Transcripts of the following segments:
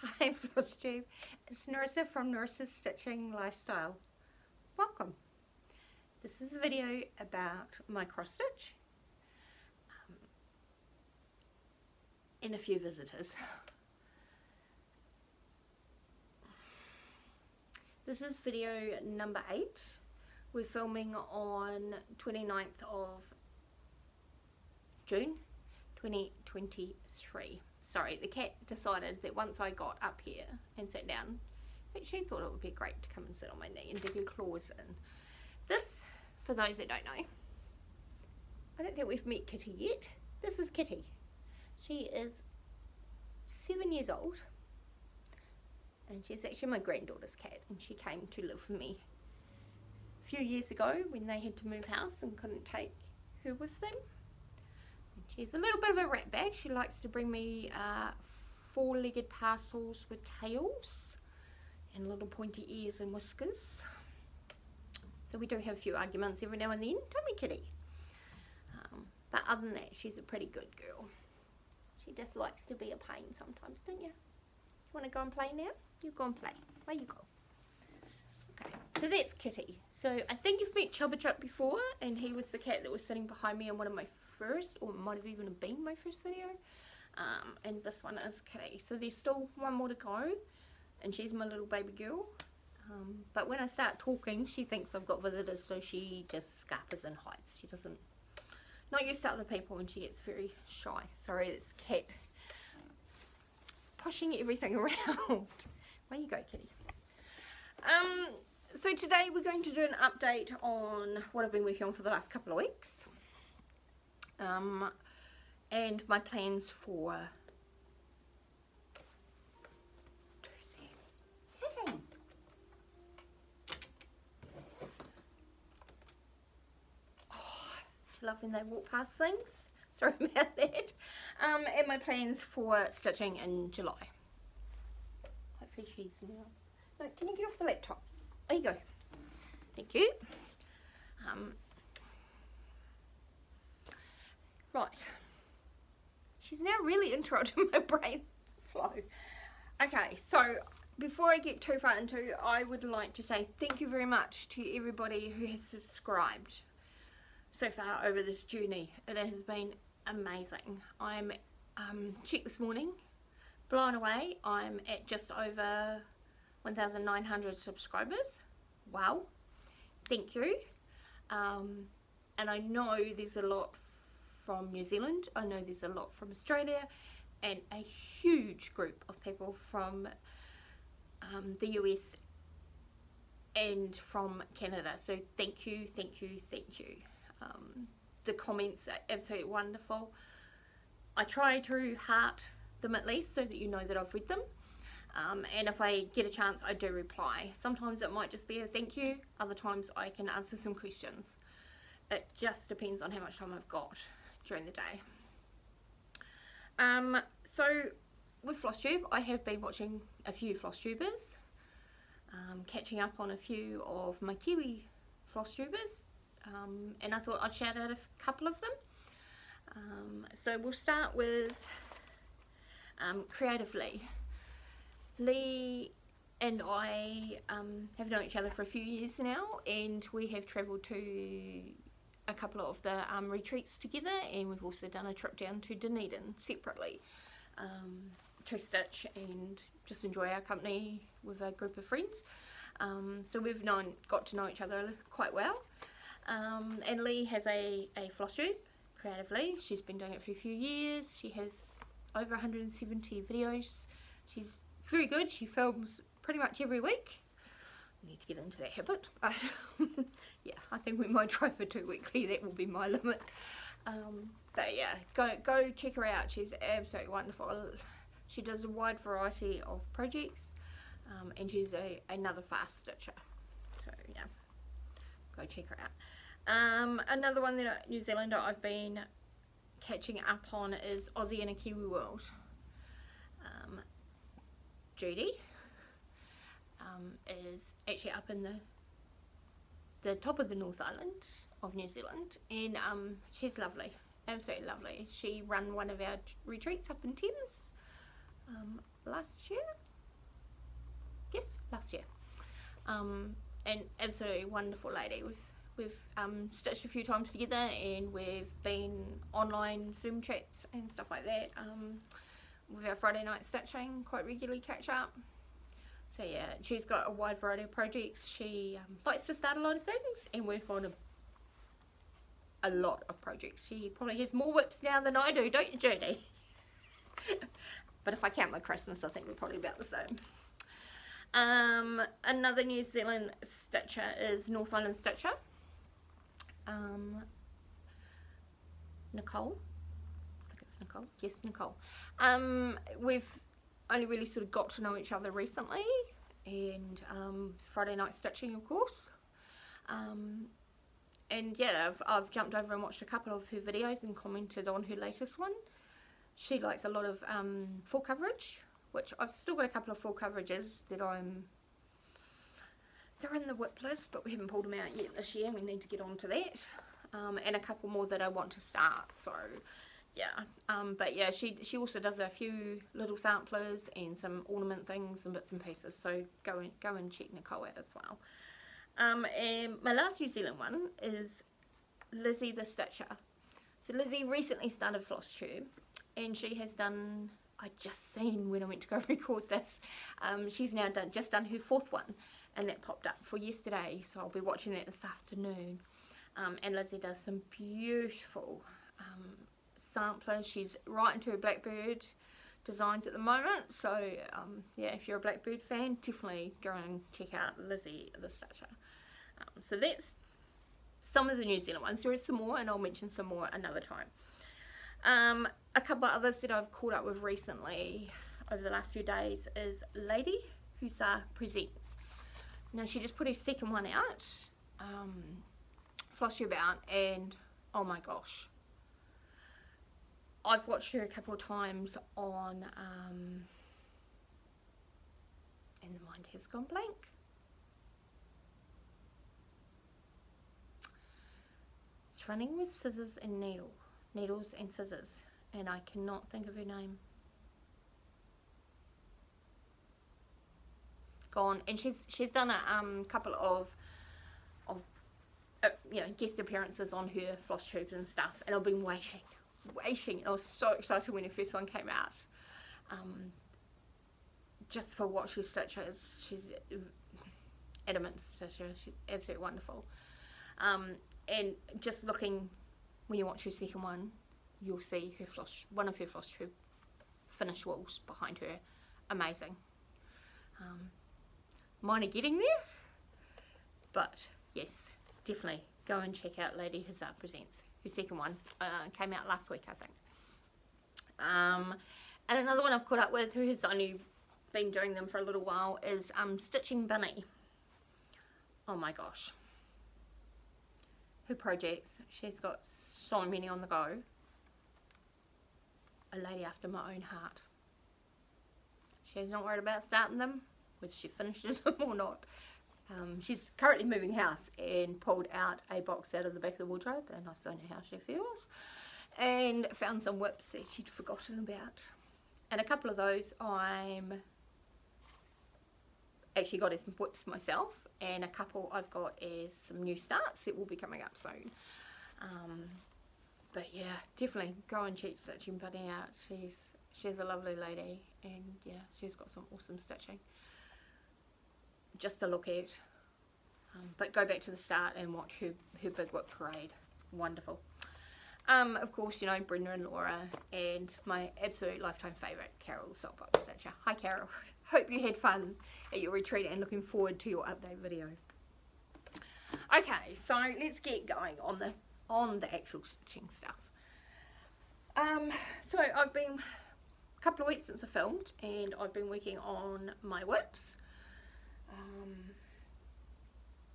Hi Flosstube, it's Teresa from Nurse's Stitching Lifestyle. Welcome. This is a video about my cross stitch and a few visitors. This is video number 8. We're filming on 29th of June 2023. Sorry, the cat decided that once I got up here and sat down that she thought it would be great to come and sit on my knee and dig her claws in. This, for those that don't know, I don't think we've met Kitty yet. This is Kitty. She is 7 years old and she's actually my granddaughter's cat, and she came to live with me a few years ago when they had to move house and couldn't take her with them. She's a little bit of a rat bag. She likes to bring me four-legged parcels with tails and little pointy ears and whiskers. So we do have a few arguments every now and then, don't we, Kitty? But other than that, she's a pretty good girl. She just likes to be a pain sometimes, don't you? You want to go and play now? You go and play. Where you go? Okay, so that's Kitty. So I think you've met Chubba Chup before, and he was the cat that was sitting behind me in one of my first, or it might have even been my first video, and this one is Kitty. So there's still one more to go, and she's my little baby girl, but when I start talking she thinks I've got visitors, so she just scarpers and hides. She doesn't, not used to other people, and she gets very shy. Sorry, it's the cat pushing everything around. Where you go, Kitty? So today we're going to do an update on what I've been working on for the last couple of weeks. And my plans for I love when they walk past things. Sorry about that. And my plans for stitching in July. Hopefully she's now. No, can you get off the laptop? There you go. Thank you. Right. She's now really interrupting my brain flow. Okay, so before I get too far into, I would like to say thank you very much to everybody who has subscribed so far over this journey. It has been amazing. I'm checked this morning, blown away. I'm at just over 1,900 subscribers. Wow, thank you. And I know there's a lot from New Zealand, I know there's a lot from Australia, and a huge group of people from the US and from Canada. So thank you, thank you, thank you. The comments are absolutely wonderful. I try to heart them at least so that you know that I've read them. And if I get a chance, I do reply. Sometimes it might just be a thank you, other times I can answer some questions. It just depends on how much time I've got during the day. So with Flosstube, I have been watching a few Flosstubers, catching up on a few of my Kiwi Flosstubers, and I thought I'd shout out a couple of them. So we'll start with Creative Lee. Lee and I have known each other for a few years now, and we have travelled to a couple of the retreats together, and we've also done a trip down to Dunedin separately to stitch and just enjoy our company with a group of friends. So we've got to know each other quite well. And Lee has a Flosstube, Creative Lee. She's been doing it for a few years. She has over 170 videos. She's very good. She films pretty much every week. Need to get into that habit, but yeah, I think we might try for 2 weekly. That will be my limit. But yeah, go check her out. She's absolutely wonderful. She does a wide variety of projects, and she's another fast stitcher. So yeah, go check her out. Another one that New Zealander I've been catching up on is Aussie in a Kiwi World. Judy is actually up in the top of the North Island of New Zealand, and she's lovely, absolutely lovely. She ran one of our retreats up in Thames last year, yes, last year. An absolutely wonderful lady. We've stitched a few times together, and we've been online Zoom chats and stuff like that. With our Friday night stitching, quite regularly catch up. So yeah, she's got a wide variety of projects. She likes to start a lot of things and work on a lot of projects. She probably has more whips now than I do, don't you, Judy? But if I count my Christmas, I think we're probably about the same. Another New Zealand stitcher is North Island Stitcher. Nicole. I think it's Nicole. Yes, Nicole. We've only really sort of got to know each other recently, and Friday night stitching, of course. And yeah, I've jumped over and watched a couple of her videos and commented on her latest one. She likes a lot of full coverage, which I've still got a couple of full coverages that they're in the whip list, but we haven't pulled them out yet this year. We need to get on to that. And a couple more that I want to start, so yeah. But yeah, she also does a few little samplers and some ornament things and bits and pieces, so go and check Nicole out as well. And my last New Zealand one is Lizzie the Stitcher. So Lizzie recently started Flosstube, and she has done, I just seen when I went to go record this, she's now just done her 4th one, and that popped up for yesterday, so I'll be watching that this afternoon. And Lizzie does some beautiful samplers. She's right into her Blackbird designs at the moment, so yeah, if you're a Blackbird fan, definitely go and check out Lizzie the Stitcher. So that's some of the New Zealand ones. There is some more, and I'll mention some more another time. A couple of others that I've caught up with recently over the last few days is Lady Hussar Presents. Now, she just put her 2nd one out, Flosstube out, and oh my gosh, I've watched her a couple of times on and the mind has gone blank. It's running with scissors and needles and scissors, and I cannot think of her name. Gone. And she's done a couple of you know, guest appearances on her Flosstubes and stuff, and I've been waiting. I was so excited when her first one came out, just for what she stitches. She's adamant stitcher. She's absolutely wonderful. And just looking, when you watch her 2nd one, you'll see her one of her Flosstube finished walls behind her. Amazing. Mine are getting there, but yes, definitely go and check out Lady Hussar Presents. Her 2nd one came out last week, I think. And another one I've caught up with, who has only been doing them for a little while, is Stitching Bunny. Oh my gosh. Her projects, she's got so many on the go. A lady after my own heart. She's not worried about starting them, whether she finishes them or not. She's currently moving house and pulled out a box out of the back of the wardrobe, and I don't know how she feels, and found some whips that she'd forgotten about. And a couple of those I'm actually got as whips myself, and a couple I've got as some new starts that will be coming up soon. But yeah, definitely go and check Stitching Bunny out. She's a lovely lady, and yeah, she's got some awesome stitching just to look at. But go back to the start and watch her big whip parade. Wonderful. Of course, you know, Brenda and Laura, and my absolute lifetime favourite, Carol the Soapbox Stitcher. Hi Carol, hope you had fun at your retreat and looking forward to your update video. Okay, so let's get going on the actual stitching stuff. So I've been a couple of weeks since I filmed, and I've been working on my whips.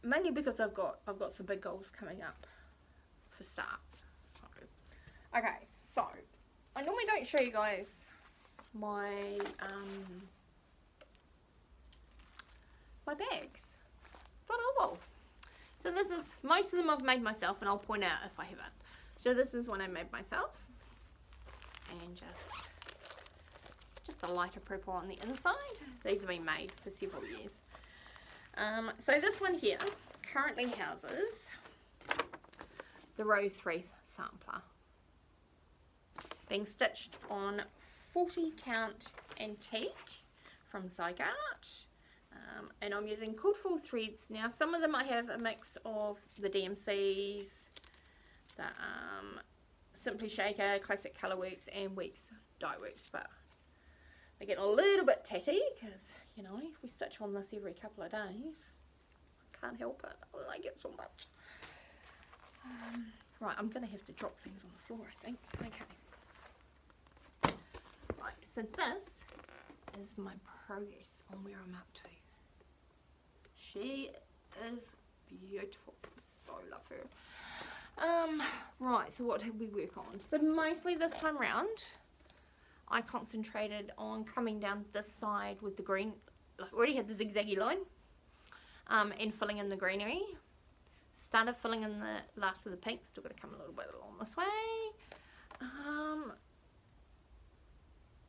Mainly because I've got some big goals coming up for starts. So, okay, so I normally don't show you guys my my bags, but I will. So this is, most of them I've made myself, and I'll point out if I haven't. So this is one I made myself, and just a lighter purple on the inside. These have been made for several years. So this one here currently houses the Rose Wreath sampler, being stitched on 40 count antique from Zygarde. And I'm using cord full threads. Now some of them I have a mix of the DMCs, the Simply Shaker, Classic Colourworks and Weeks Dye Works, but they get a little bit tatty because, you know, we stitch on this every couple of days. I can't help it, I like it so much. Right, I'm going to have to drop things on the floor, I think. Okay. Right, so this is my progress on where I'm up to. She is beautiful. So love her. Right, so what did we work on? So mostly this time round, I concentrated on coming down this side with the green. I already had the zigzaggy line, and filling in the greenery. Started filling in the last of the pink. Still got to come a little bit along this way.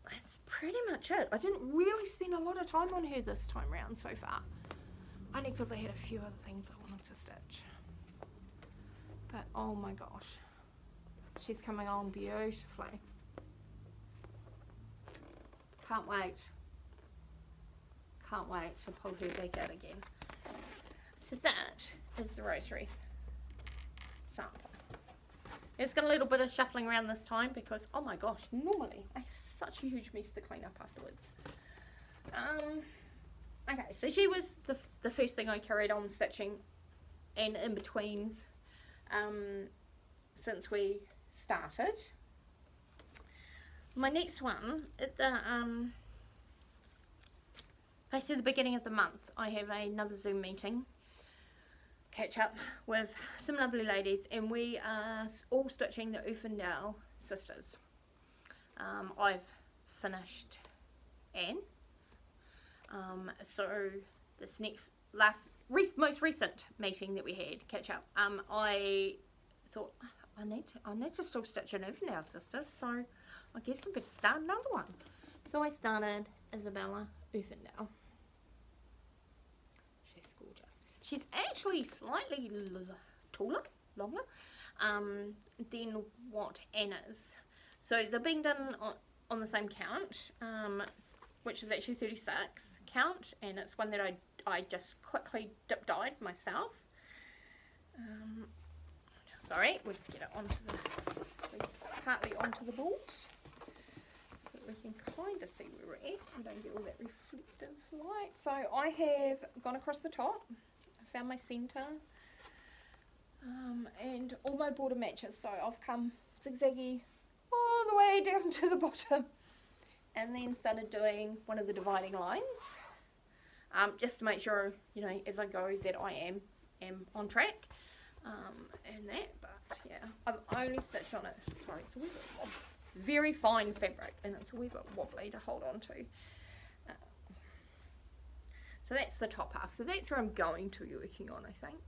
That's pretty much it. I didn't really spend a lot of time on her this time round so far. Only because I had a few other things I wanted to stitch. But oh my gosh, she's coming on beautifully. Can't wait. Can't wait to pull her back out again. So that is the Rose Wreath sample. It's got a little bit of shuffling around this time because, oh my gosh, normally I have such a huge mess to clean up afterwards. Okay, so she was the first thing I carried on stitching and in betweens since we started. My next one, at the basically the beginning of the month, I have another Zoom meeting, catch up with some lovely ladies, and we are all stitching the Uffindell sisters. I've finished Anne. So this most recent meeting that we had, catch up, I thought I need to still stitch an Uffindell sister, so I guess I better start another one. So I started Isabella Uffindell. She's gorgeous. She's actually slightly taller, longer than what Anne is. So they're being done on the same count, which is actually 36 count, and it's one that I just quickly dip dyed myself. Sorry, we'll just get it onto partly onto the board so that we can kind of see where we're at and don't get all that reflective light. So I have gone across the top, I found my centre, and all my border matches. So I've come zigzaggy all the way down to the bottom, and then started doing one of the dividing lines, just to make sure, you know, as I go that I am on track, and that. But yeah, I've only stitched on it. Sorry, it's a wee bit wobbly. It's very fine fabric, and it's a wee bit wobbly to hold on to. So that's the top half. So that's where I'm going to be working on, I think.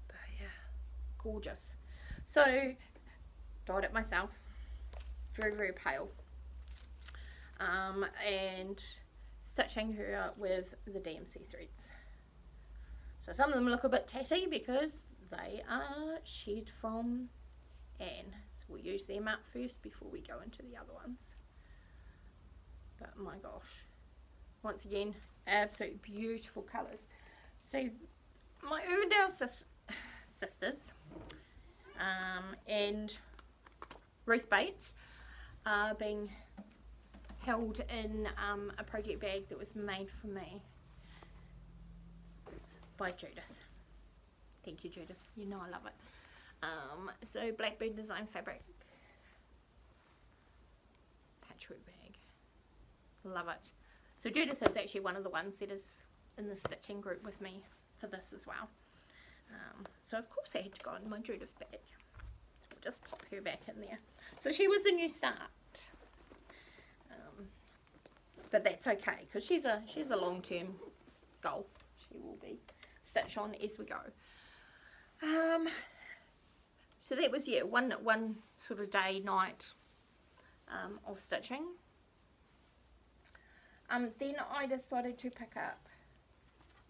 But yeah, gorgeous. So dyed it myself. Very, very pale, and stitching her out with the DMC threads. So some of them look a bit tatty because they are shed from Anne, so we'll use them up first before we go into the other ones. But my gosh, once again, absolutely beautiful colours. So my Uffindell sisters and Ruth Bates are being held in a project bag that was made for me by Judith. Thank you, Judith. You know I love it. So Blackbird design fabric patchwork bag. Love it. So Judith is actually one of the ones that is in the stitching group with me for this as well. So of course I had to go in my Judith bag. We'll just pop her back in there. So she was a new start, but that's okay because she's a long-term goal. She will be stitched on as we go. So that was, yeah, one sort of day night of stitching. Then I decided to pick up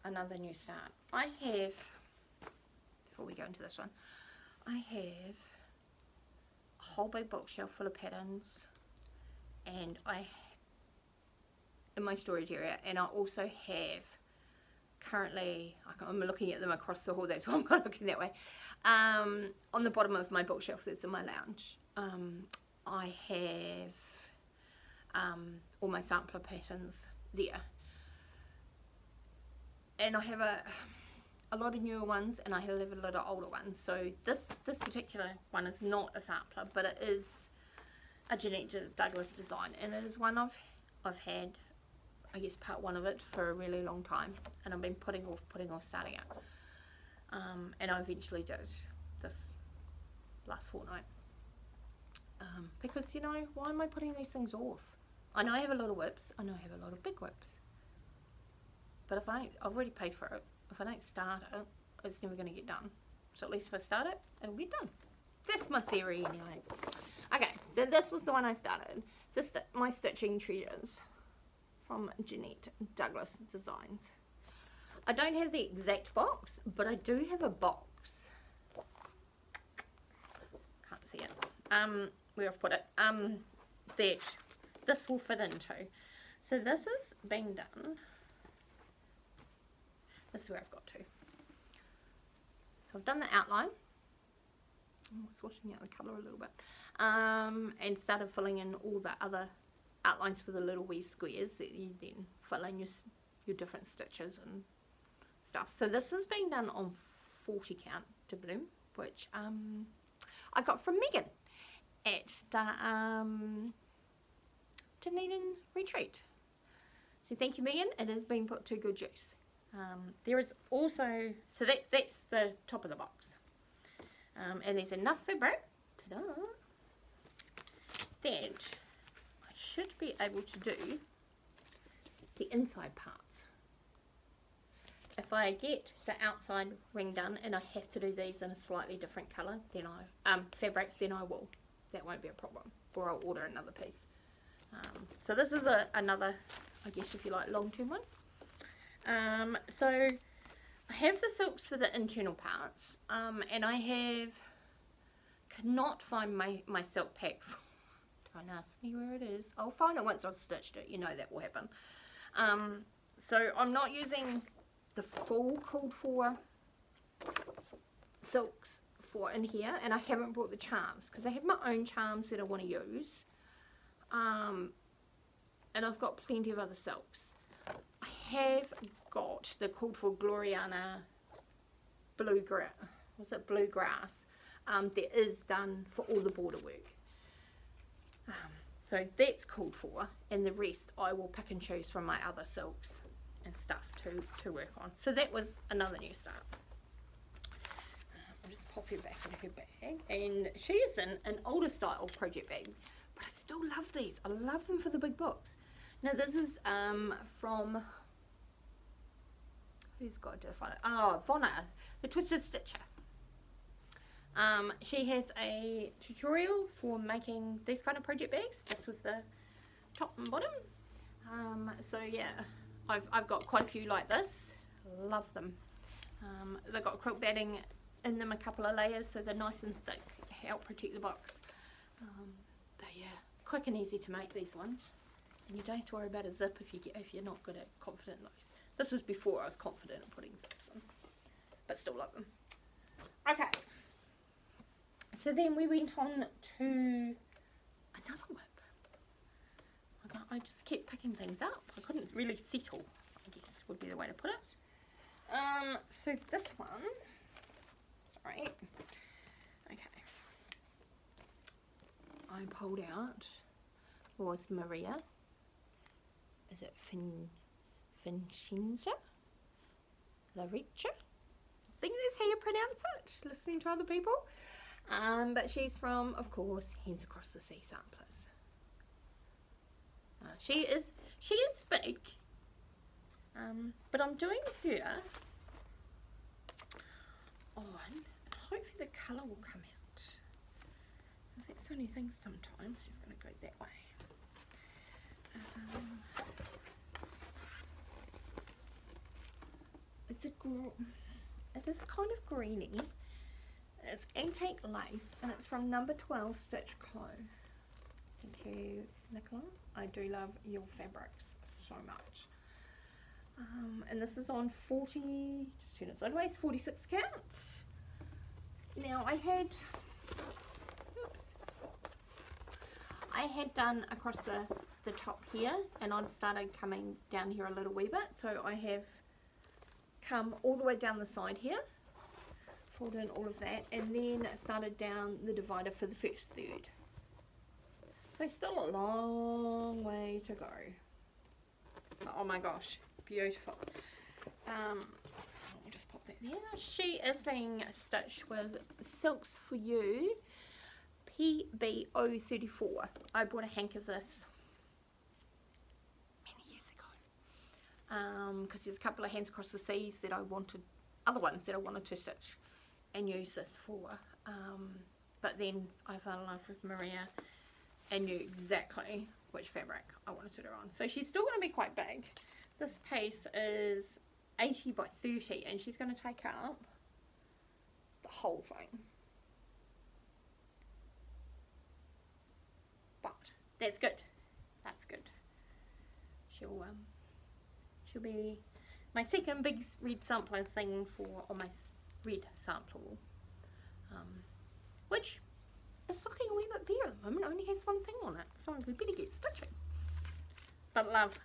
another new start. I have, before we go into this one, I have a whole big bookshelf full of patterns, and in my storage area, and I also have currently, I'm looking at them across the hall, that's why I'm kind of looking that way, on the bottom of my bookshelf that's in my lounge, I have all my sampler patterns there, and I have a lot of newer ones, and I have a lot of older ones. So this particular one is not a sampler, but it is a Jeanette Douglas design, and it is one I've had, I guess, part one of it for a really long time, and I've been putting off starting it, and I eventually did this last fortnight, because, you know, why am I putting these things off? I know I have a lot of whips, I know I have a lot of big whips, but if I've already paid for it, if I don't start it, it's never going to get done. So at least if I start it, it'll get done. That's my theory anyway. Okay, so this was the one I started. My Stitching Treasures from Jeanette Douglas Designs. I don't have the exact box, but I do have a box. Can't see it. Where I've put it. That this will fit into. So this is being done. This is where I've got to. So I've done the outline. I'm swatching out the colour a little bit. And started filling in all the other outlines for the little wee squares that you then fill in your different stitches and stuff. So this is being done on 40 count to bloom, which I got from Megan at the Dunedin retreat. So thank you, Megan. It is being put to good use. There is also, so that's the top of the box, and there's enough fabric, ta-da, that I should be able to do the inside parts. If I get the outside ring done and I have to do these in a slightly different colour, then fabric, then I will. That won't be a problem, or I'll order another piece. So this is another, I guess if you like, long-term one. So I have the silks for the internal parts, and I cannot find my silk pack. Don't ask me where it is. I'll find it once I've stitched it, you know that will happen. So I'm not using the full called for silks for in here, and I haven't brought the charms because I have my own charms that I want to use, and I've got plenty of other silks. I have got the called for Gloriana bluegrass, was it bluegrass, that is done for all the border work. So that's called for, and the rest I will pick and choose from my other silks and stuff to work on. So that was another new start. I'll just pop her back in her bag, and she is in an older style project bag, but I still love these. I love them for the big books. Now this is from, who's got to find it? Oh, Vonna, the Twisted Stitcher. She has a tutorial for making these kind of project bags, just with the top and bottom. So yeah, I've got quite a few like this. Love them. They've got quilt batting in them, a couple of layers, so they're nice and thick, help protect the box. But yeah, quick and easy to make these ones. And you don't have to worry about a zip if you're not good at confident in those. This was before I was confident in putting zips in, but still love them. Okay, so then we went on to another whip. I just kept picking things up. I couldn't really settle, I guess would be the way to put it. So this one, sorry, okay, I pulled out was Maria. Is it Vincenza? Lariccha? I think that's how you pronounce it, listening to other people. But she's from, of course, Hands Across the Sea Samplers. She is big, but I'm doing her on, and hopefully the colour will come out. Is that funny things sometimes. Just going to go that way. It is kind of greeny. It's antique lace and it's from number 12 Stitch Clo. Thank you, Nicola. I do love your fabrics so much. And this is on 40, just turn it sideways, 46 count. Now I had, I had done across the top here, and I'd started coming down here a little wee bit, so I have come all the way down the side here, fold in all of that, and then started down the divider for the first third. So still a long way to go. Oh my gosh, beautiful. Let me just pop that there. She is being stitched with Silks For You PB034. I bought a hank of this many years ago because there's a couple of hands across the seas that I wanted, other ones that I wanted to stitch and use this for, but then I fell in love with Maria and knew exactly which fabric I wanted to do on. So she's still going to be quite big. This piece is 80 by 30 and she's going to take up the whole thing. But that's good. That's good. She'll be my second big red sampler thing for, or my red sampler, which is looking a wee bit bare at the moment. It only has one thing on it, so we better get stitching. But love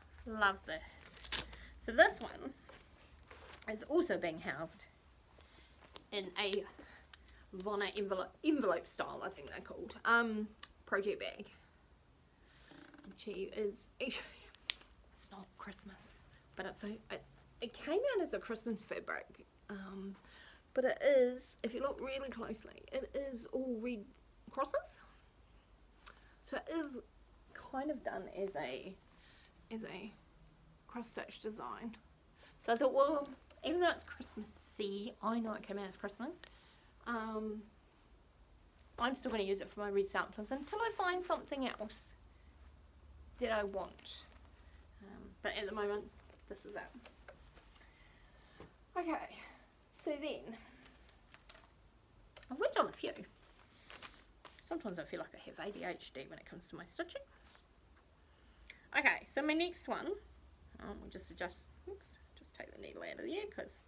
this. So this one is also being housed in a Vonna envelope style, I think they're called, project bag. And she is, it's not Christmas, but it came out as a Christmas fabric, but it is, if you look really closely, it is all red crosses. So it is kind of done as a cross stitch design. So I thought, well, even though it's Christmassy, I know it came out as Christmas, I'm still going to use it for my red samplers until I find something else that I want. But at the moment, this is it. Okay, so then I've worked on a few. Sometimes I feel like I have ADHD when it comes to my stitching. Okay, so my next one, we'll just adjust, oops, just take the needle out of there because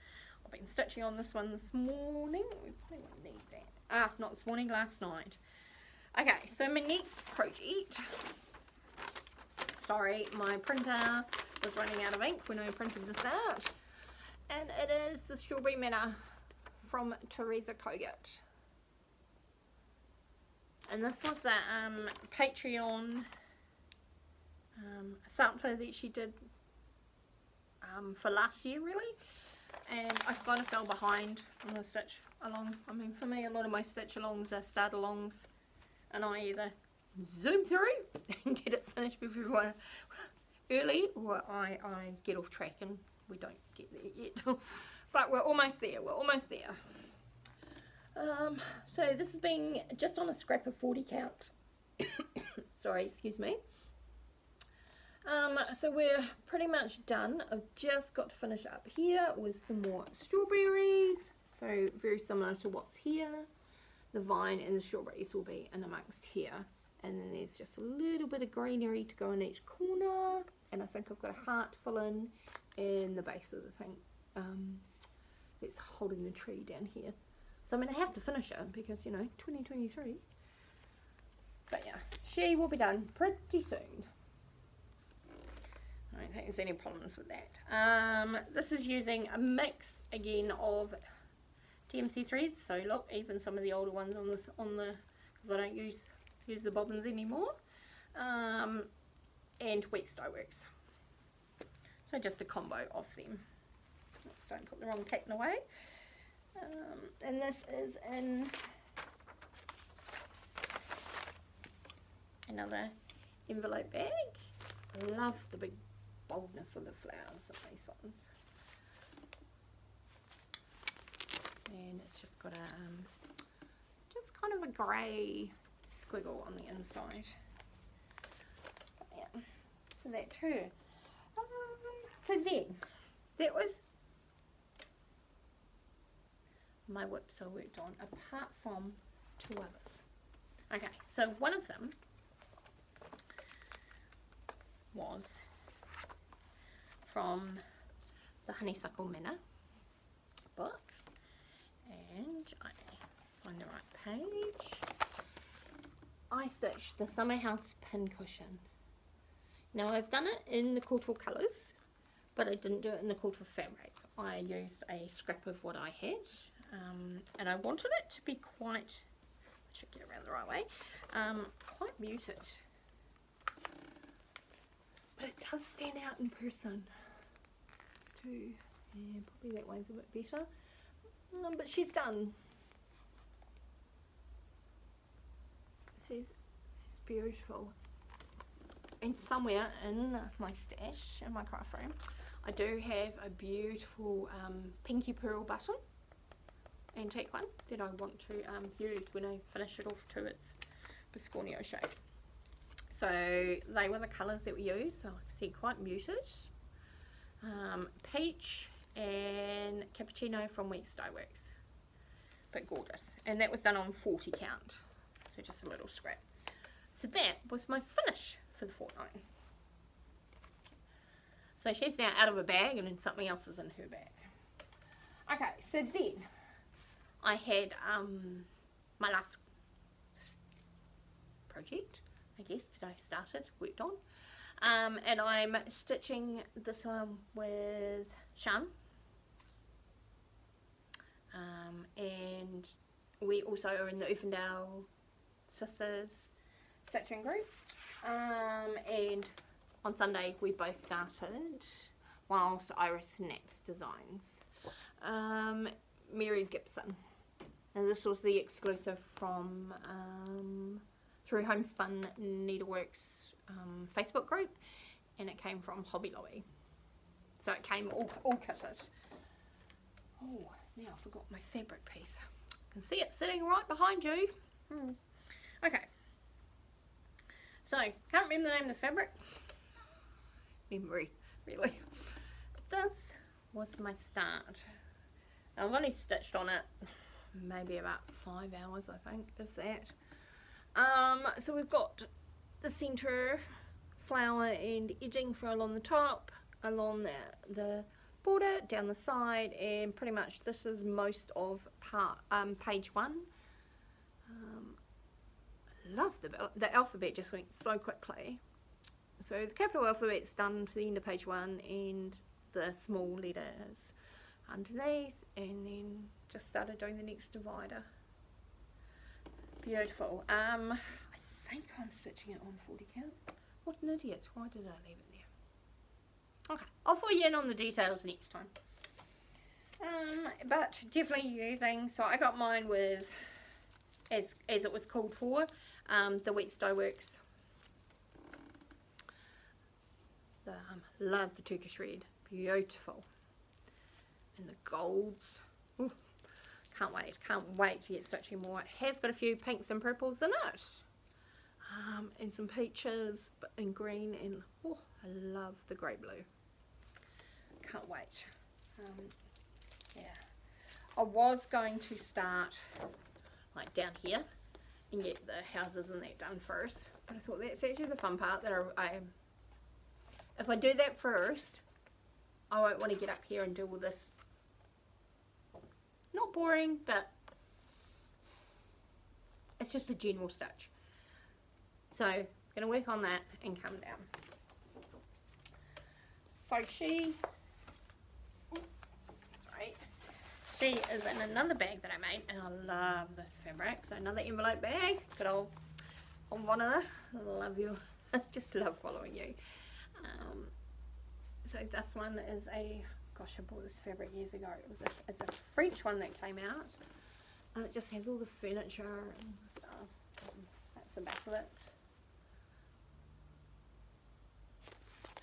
I've been stitching on this one this morning. We probably won't need that. Not this morning, last night. Okay, so my next project, sorry, my printer was running out of ink when I printed this out, and it is the Strawberry Manor from Teresa Kogut. And this was a Patreon sampler that she did for last year, really. And I kind of fell behind on the stitch along. I mean, for me, a lot of my stitch alongs are start alongs, and I either zoom through and get it finished before early, or I get off track and we don't get there yet. But we're almost there. We're almost there. So this has been just on a scrap of 40 count. Sorry, excuse me. So we're pretty much done. I've just got to finish up here with some more strawberries. So very similar to what's here. The vine and the strawberries will be in amongst here. And then there's just a little bit of greenery to go in each corner. And I think I've got a heart to fill in the base of the thing that's holding the tree down here. So I'm going to have to finish it because, you know, 2023. But yeah, she will be done pretty soon. I don't think there's any problems with that. This is using a mix again of TMC threads. So look, even some of the older ones on this, because I don't use the bobbins anymore. And Wet Works. So just a combo of them. Oops, don't put the wrong kitten away. And this is in another envelope bag. I love the big boldness of the flowers of these ones. And it's just got a just kind of a grey squiggle on the inside. Yeah, so that's her. So then, that was my whips I worked on, apart from 2 others. Okay, so one of them was from the Honeysuckle Manor book, and I find the right page. I stitched the Summer House Pincushion. Now I've done it in the Cultural Colours, but I didn't do it in the Cultural Fabric. I used a scrap of what I had, and I wanted it to be quite, I should get around the right way, quite muted. But it does stand out in person. It's too, yeah, probably that one's a bit better. But she's done. This is beautiful. And somewhere in my stash, in my craft room, I do have a beautiful pinky pearl button, antique one, that I want to use when I finish it off to its biscornio shape. So they were the colours that we used, so I see quite muted. Peach and cappuccino from Wreath Works, but gorgeous. And that was done on 40 count, so just a little scrap. So that was my finish for the fortnight. So she's now out of a bag and then something else is in her bag. Okay, so then I had my last project, I guess, that I started, worked on. And I'm stitching this one with Sean. And we also are in the Uffindell Sisters stitching group. And on Sunday we both started, whilst Iris Snaps Designs, Mary Gypson. And this was the exclusive from through Homespun Needleworks Facebook group, and it came from Hobby Lobby. So it came all kitted. Oh, now I forgot my fabric piece. You can see it sitting right behind you. Okay. So, can't remember the name of the fabric. Memory, really. But this was my start. I've only stitched on it maybe about 5 hours, I think, if that. So we've got the centre flower and edging for along the top, along the border, down the side, and pretty much this is most of page 1. Love the alphabet, just went so quickly. So the capital alphabet's done for the end of page 1, and the small letters underneath, and then just started doing the next divider. Beautiful. I think I'm stitching it on 40 count. What an idiot. Why did I leave it there? Okay, I'll fill you in on the details next time. But definitely using, so I got mine with, as it was called for, the Wheat Works. Love the Turkish red, beautiful, and the golds. Ooh, can't wait to get stitching more. It has got a few pinks and purples in it, and some peaches and green, and oh, I love the grey blue. Can't wait. Yeah, I was going to start like down here and get the houses and that done first, but I thought that's actually the fun part, that if I do that first, I won't want to get up here and do all this. Not boring, but it's just a general stitch. So I'm going to work on that and come down. So she, that's right, she is in another bag that I made, and I love this fabric. So another envelope bag, good old Vonner, love you, just love following you. So this one is a, gosh, I bought this fabric years ago. It's a French one that came out, and it just has all the furniture and stuff. That's the back of it.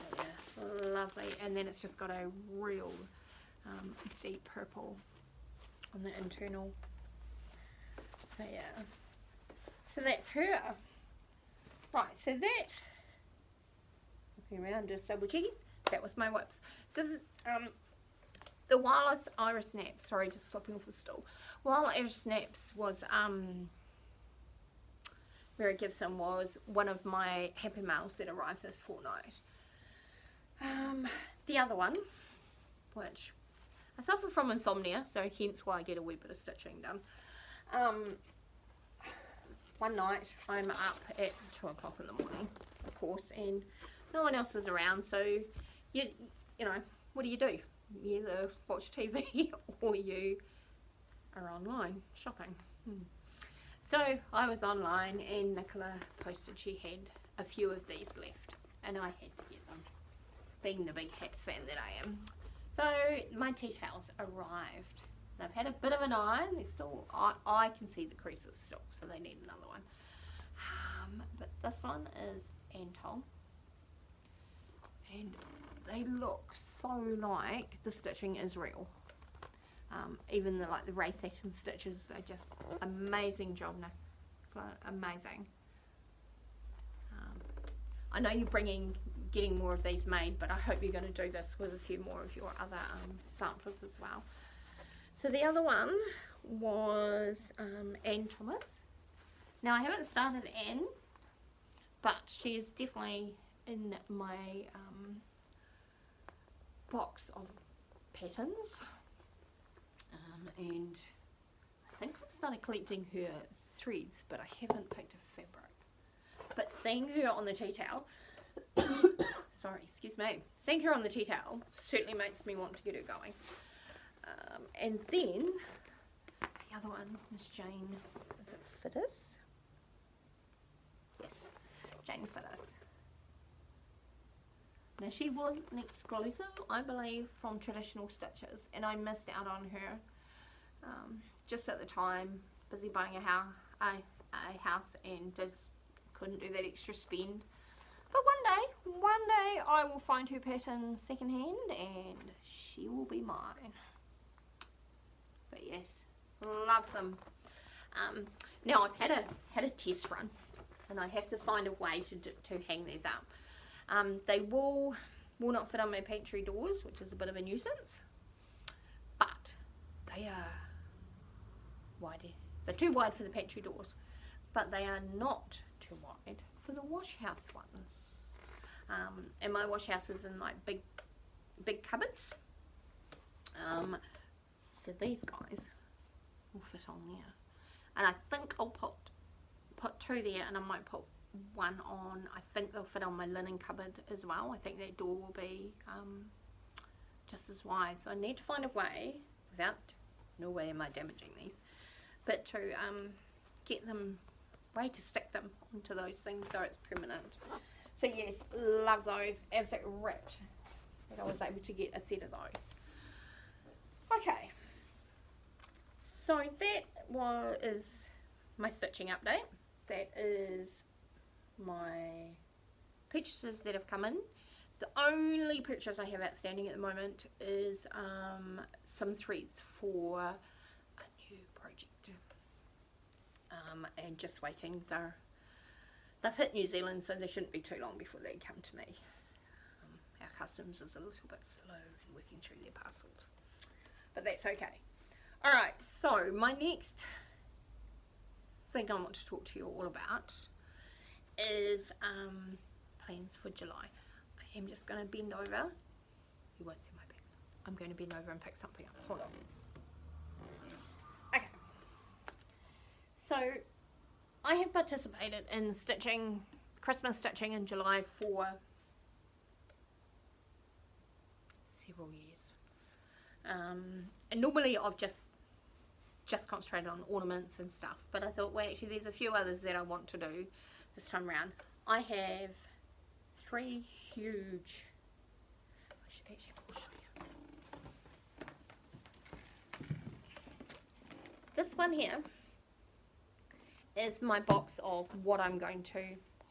Oh yeah, lovely. And then it's just got a real deep purple on the internal. So yeah, So that's her. Right, so that, looking around, just double checking, that was my whips. So the wireless iris snaps, sorry, just slipping off the stool. Wireless iris snaps was, Mary Gypson was one of my happy mails that arrived this fortnight. The other one, which I suffer from insomnia, so hence why I get a wee bit of stitching done. One night I'm up at 2 o'clock in the morning, of course, and no one else is around, so you know, what do? You either watch TV or you are online shopping. So I was online and Nicola posted she had a few of these left and I had to get them, being the big hats fan that I am. So my tea towels arrived. They've had a bit of an iron. They're still, I can see the creases still, so they need another one. But this one is Anton, and they look so like the stitching is real. Even the the ray satin stitches are just amazing job, Nick. Amazing. I know you're getting more of these made, but I hope you're going to do this with a few more of your other samplers as well. So the other one was Anne Thomas. Now I haven't started Anne, but she is definitely in my box of patterns. And I think I've started collecting her threads, but I haven't picked a fabric. But seeing her on the tea towel, sorry, excuse me, seeing her on the tea towel certainly makes me want to get her going. And then the other one was Jane, is it Fitters? Yes, Jane Fitters. Now she was an exclusive, I believe, from Traditional Stitches, and I missed out on her just at the time, busy buying a house and just couldn't do that extra spend. But one day I will find her pattern secondhand and she will be mine. But yes, love them. Now I've had a test run and I have to find a way to hang these up. They will not fit on my pantry doors, which is a bit of a nuisance, but they are wide. They're too wide for the pantry doors, but they are not too wide for the wash house ones. And my wash house is in big cupboards. So these guys will fit on there, and I think I'll put two there, and I might put one on. I think they'll fit on my linen cupboard as well. I think that door will be just as wide. So I need to find a way, no way am I damaging these, but to get them, way to stick them onto those things so it's permanent. So yes, love those, absolutely ripped that I was able to get a set of those. Okay, so that is my stitching update. That is my purchases that have come in. The only purchase I have outstanding at the moment is some threads for a new project, and just waiting. They've hit New Zealand, so they shouldn't be too long before they come to me. Our customs is a little bit slow in working through their parcels, but that's okay. Alright, so my next thing I want to talk to you all about is plans for July. I am just going to bend over. You won't see my picks. I'm going to bend over and pick something up. Hold on. Okay. So I have participated in stitching, Christmas stitching in July for several years. And normally I've just concentrated on ornaments and stuff, but I thought, well, actually there's a few others that I want to do this time around. I have 3 huge, I should actually show you. This one here is my box of what I'm going to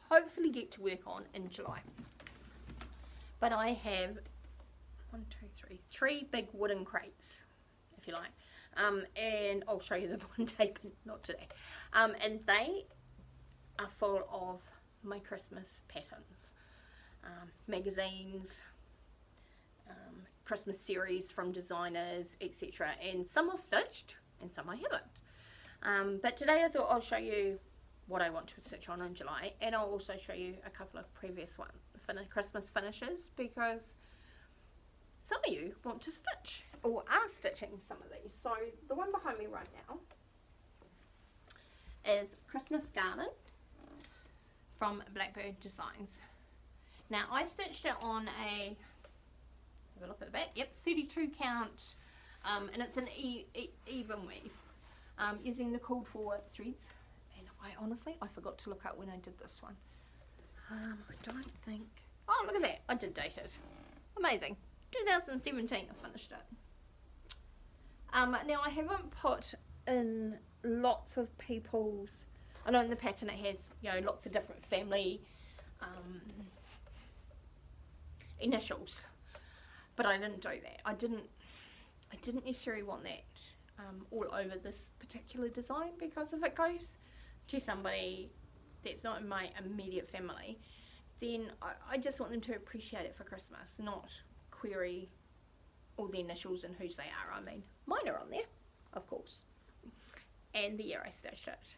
hopefully get to work on in July. But I have 3 big wooden crates, if you like. And I'll show you the one tape, not today. And they are full of my Christmas patterns, magazines, Christmas series from designers, etc. And some I've stitched and some I haven't. But today I thought I'll show you what I want to stitch on in July, and I'll also show you a couple of previous Christmas finishes, because some of you want to stitch or are stitching some of these. So the one behind me right now is Christmas Garden from Blackbird Designs. Now I stitched it on a, have a look at the back, yep, 32 count, and it's an even weave, using the called for threads. And I forgot to look up when I did this one. I don't think, oh look at that, I did date it. Amazing. 2017 I finished it. Now I haven't put in lots of people's, I know in the pattern it has, you know, lots of different family initials, but I didn't do that. I didn't necessarily want that all over this particular design, because if it goes to somebody that's not in my immediate family, then I just want them to appreciate it for Christmas, not query all the initials and whose they are. I mean, mine are on there, of course, and the year I stitched it.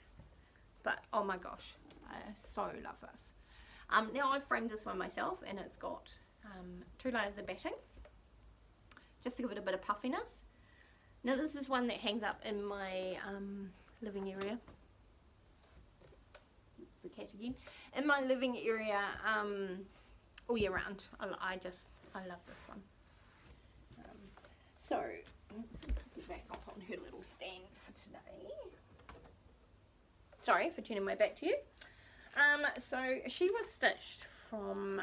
But oh my gosh, I so love this. Now I've framed this one myself, and it's got 2 layers of batting, just to give it a bit of puffiness. Now this is one that hangs up in my living area. Oops, the cat again. In my living area all year round. I love this one. So let's put it back up on her little stand for today. Sorry for turning my back to you. So she was stitched from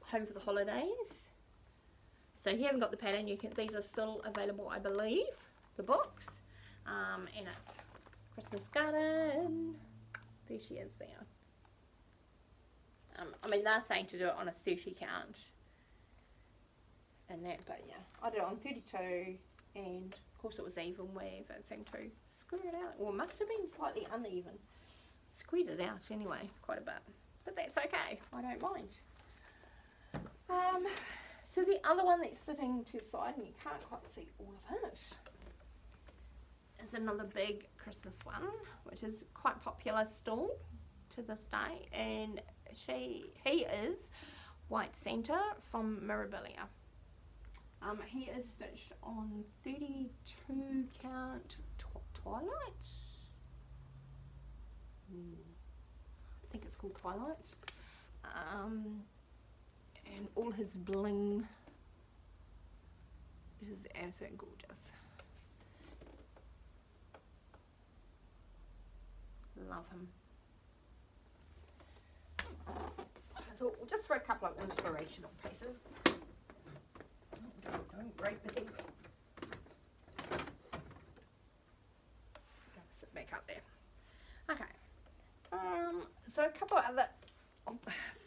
Home for the Holidays. So if you haven't got the pattern, you can. These are still available, I believe. The box, and it's Christmas Garden. There she is there. I mean, they're saying to do it on a 30 count. And that, but yeah, I did it on 32, and of course it was even weave. It seemed to square it out, or it must have been slightly uneven. Squared it out anyway, quite a bit, but that's okay, I don't mind. So the other one that's sitting to the side, and you can't quite see all of it, is another big Christmas one, which is quite popular still to this day, and he is White Centre from Mirabilia. He is stitched on 32 count Twilight. I think it's called Twilight. And all his bling is absolutely gorgeous. Love him. So I thought, well, just for a couple of inspirational pieces. Don't break the table. Sit back up there. Okay. So a couple of other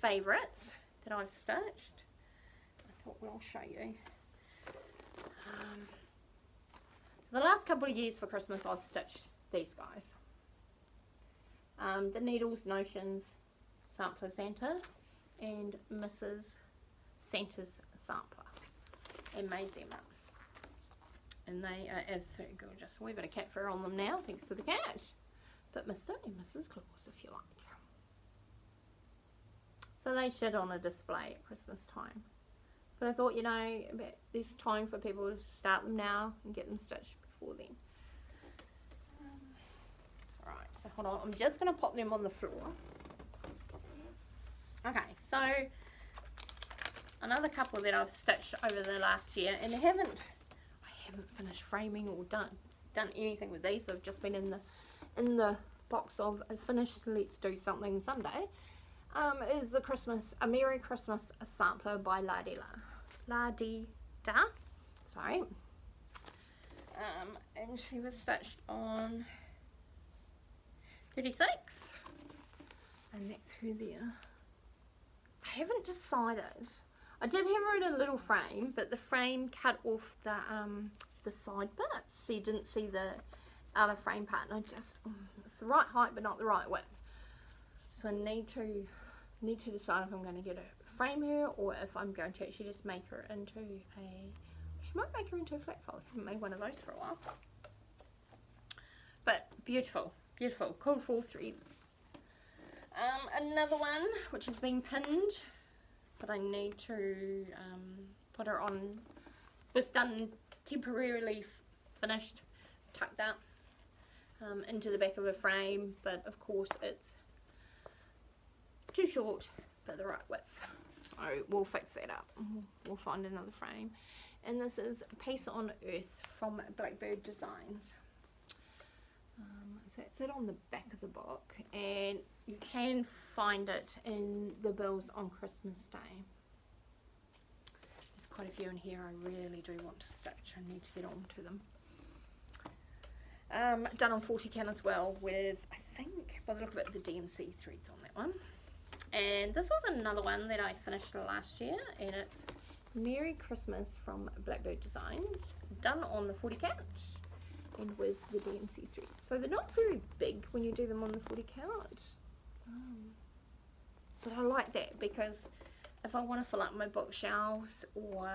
favourites that I've stitched. I thought, well, I'll show you. So the last couple of years for Christmas, I've stitched these guys. The Needles Notions Sampler Santa and Mrs. Santa's Sampler, and made them up, and they are absolutely gorgeous. We've got a cat fur on them now, thanks to the cat, but Mr. and Mrs. Claus, if you like. So they sit on a display at Christmas time, but I thought, you know, there's time for people to start them now and get them stitched before then. Alright, so hold on, I'm just going to pop them on the floor. Okay, so another couple that I've stitched over the last year, and I haven't finished framing or done anything with these. They've just been in the box of finished. Let's do something someday. Is the A Merry Christmas Sampler by Lariccha. Sorry. And she was stitched on 36, and that's her there. I haven't decided. I did have her in a little frame, but the frame cut off the side bits, so you didn't see the outer frame part, and I just, it's the right height but not the right width. So I need to decide if I'm going to get a frame her or if I'm going to actually just make her into a, she might make her into a flat fold. I haven't made one of those for a while. But beautiful, beautiful, cool full threads. Another one which has been pinned, but I need to put her on. Was done temporarily, finished, tucked up into the back of a frame, but of course it's too short but the right width, so we'll fix that up. We'll find another frame. And this is Peace on Earth from Blackbird Designs. So it's it on the back of the book, and you can find it in the bills on Christmas Day. There's quite a few in here I really do want to stitch. I need to get on to them. Done on 40 count as well, with, I think by the look of it, the DMC threads on that one. And this was another one that I finished last year, and it's Merry Christmas from Blackbird Designs, done on the 40 count and with the DMC threads. So they're not very big when you do them on the 40 count, but I like that because if I want to fill up my bookshelves or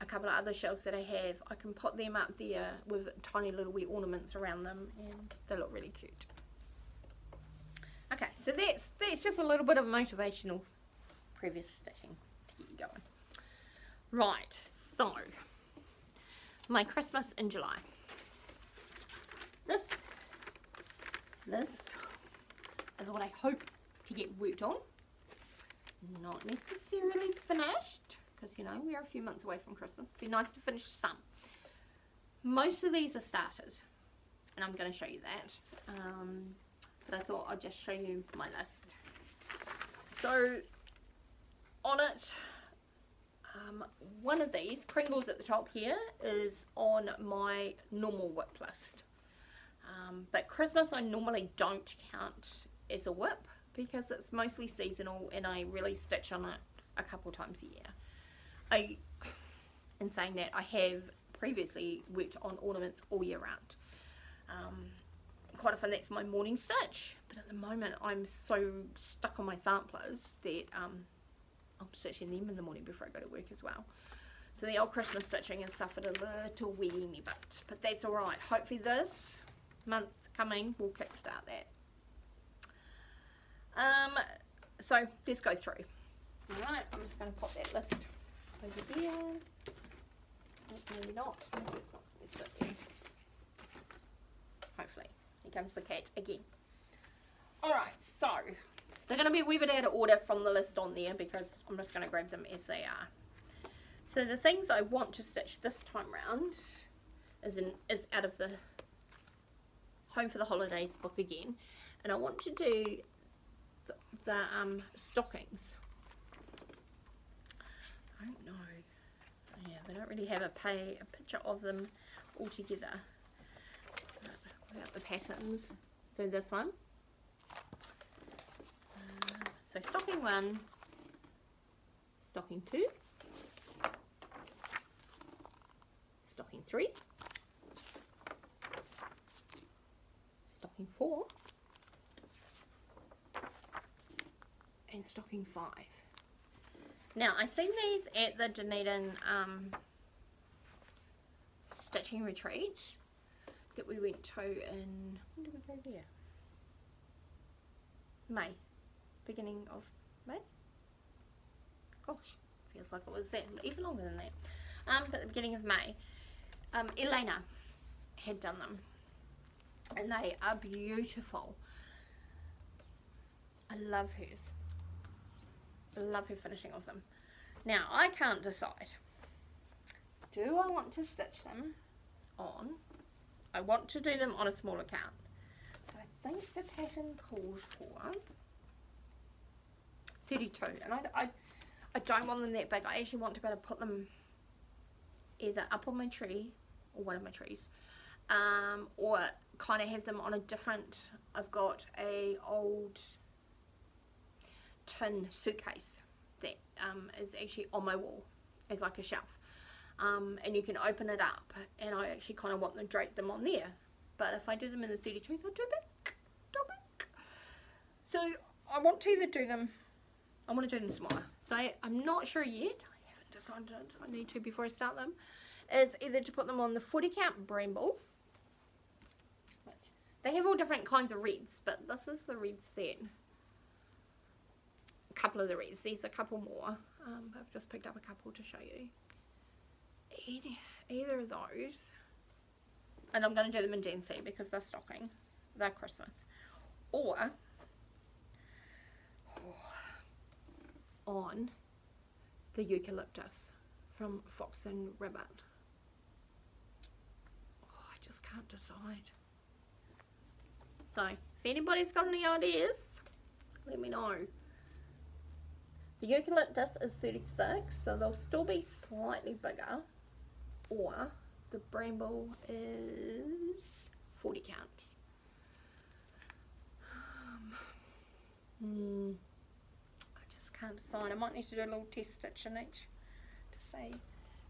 a couple of other shelves that I have, I can put them up there with tiny little wee ornaments around them, and they look really cute. Okay, so that's just a little bit of motivational previous stitching to get you going. Right, so my Christmas in July. This list is what I hope to get worked on. Not necessarily finished, because you know we're a few months away from Christmas. It'd be nice to finish some. Most of these are started, and I'm going to show you that. But I thought I'd just show you my list. So on it, one of these, Kringles at the top here, is on my normal whip list. But Christmas I normally don't count as a whip because it's mostly seasonal and I really stitch on it a couple times a year. In saying that, I have previously worked on ornaments all year round. Quite often that's my morning stitch, but at the moment I'm so stuck on my samplers that I'm stitching them in the morning before I go to work as well. So the old Christmas stitching has suffered a little weeny bit, but that's alright. Hopefully this month coming will kickstart that. So let's go through. Alright, I'm just going to pop that list over there. Maybe not. Maybe it's not. Let's sit there. Hopefully. Here comes the cat again. Alright, so they're going to be a wee bit out of order from the list on there because I'm just going to grab them as they are. So the things I want to stitch this time round is out of the Home for the Holidays book again, and I want to do the stockings. I don't know. Yeah, they don't really have a picture of them all together. What about the patterns? So this one. So stocking 1, stocking 2, stocking 3, stocking 4, and stocking 5. Now I seen these at the Dunedin stitching retreat that we went to in, when did we go there? May. Beginning of May? Gosh, feels like it was that, even longer than that. But at the beginning of May, Elena had done them, and they are beautiful. I love hers. I love her finishing of them. Now I can't decide. Do I want to stitch them on? I want to do them on a smaller count. So I think the pattern calls for 32, and I don't want them that big. I actually want to be able to put them either up on my tree or one of my trees, or kind of have them on a different, I've got a old tin suitcase that is actually on my wall as like a shelf, and you can open it up, and I actually kind of want to drape them on there. But if I do them in the 32, they're too big, too big. So I want to either do them, I want to do them smaller. So I'm not sure yet. I haven't decided. I need to before I start them. Is either to put them on the 40 count Bramble. They have all different kinds of reds, but this is the reds then. A couple of the reds. These are a couple more. I've just picked up a couple to show you. Either of those. And I'm going to do them in DNC because they're stockings. They're Christmas. Or on the eucalyptus from Fox and Rabbit. Oh, I just can't decide. So, if anybody's got any ideas, let me know. The eucalyptus is 36, so they'll still be slightly bigger. Or the Bramble is 40 count. I just can't decide. I might need to do a little test stitch in each to see.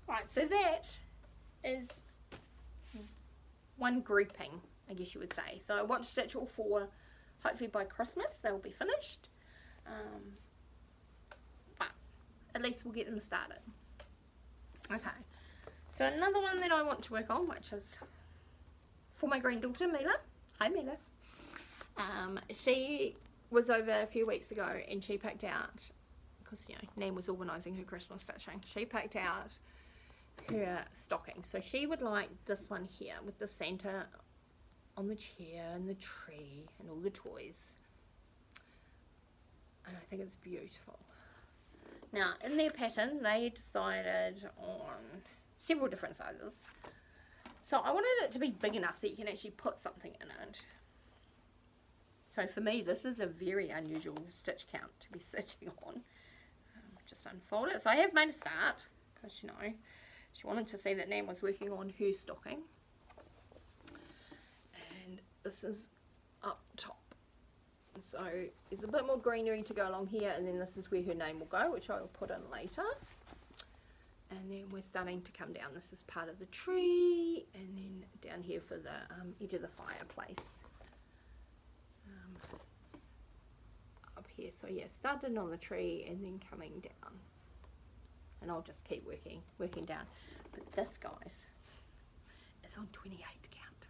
Right, so that is one grouping, I guess you would say. So I want to stitch all four. Hopefully by Christmas they'll be finished. But at least we'll get them started. Okay. So another one that I want to work on, which is for my granddaughter Mila. Hi Mila. She was over a few weeks ago and she picked out, because you know Nan was organising her Christmas stitching, she picked out her stocking. So she would like this one here with the Santa on the chair and the tree and all the toys, and I think it's beautiful. Now in their pattern they decided on several different sizes, so I wanted it to be big enough that you can actually put something in it. So for me this is a very unusual stitch count to be stitching on. Just unfold it. So I have made a start because you know she wanted to see that Nan was working on her stocking, and this is up top. So there's a bit more greenery to go along here, and then this is where her name will go, which I will put in later. And then we're starting to come down. This is part of the tree, and then down here for the edge of the fireplace. Up here, so yeah, started on the tree and then coming down. And I'll just keep working down. But this, guys, is on 28 count.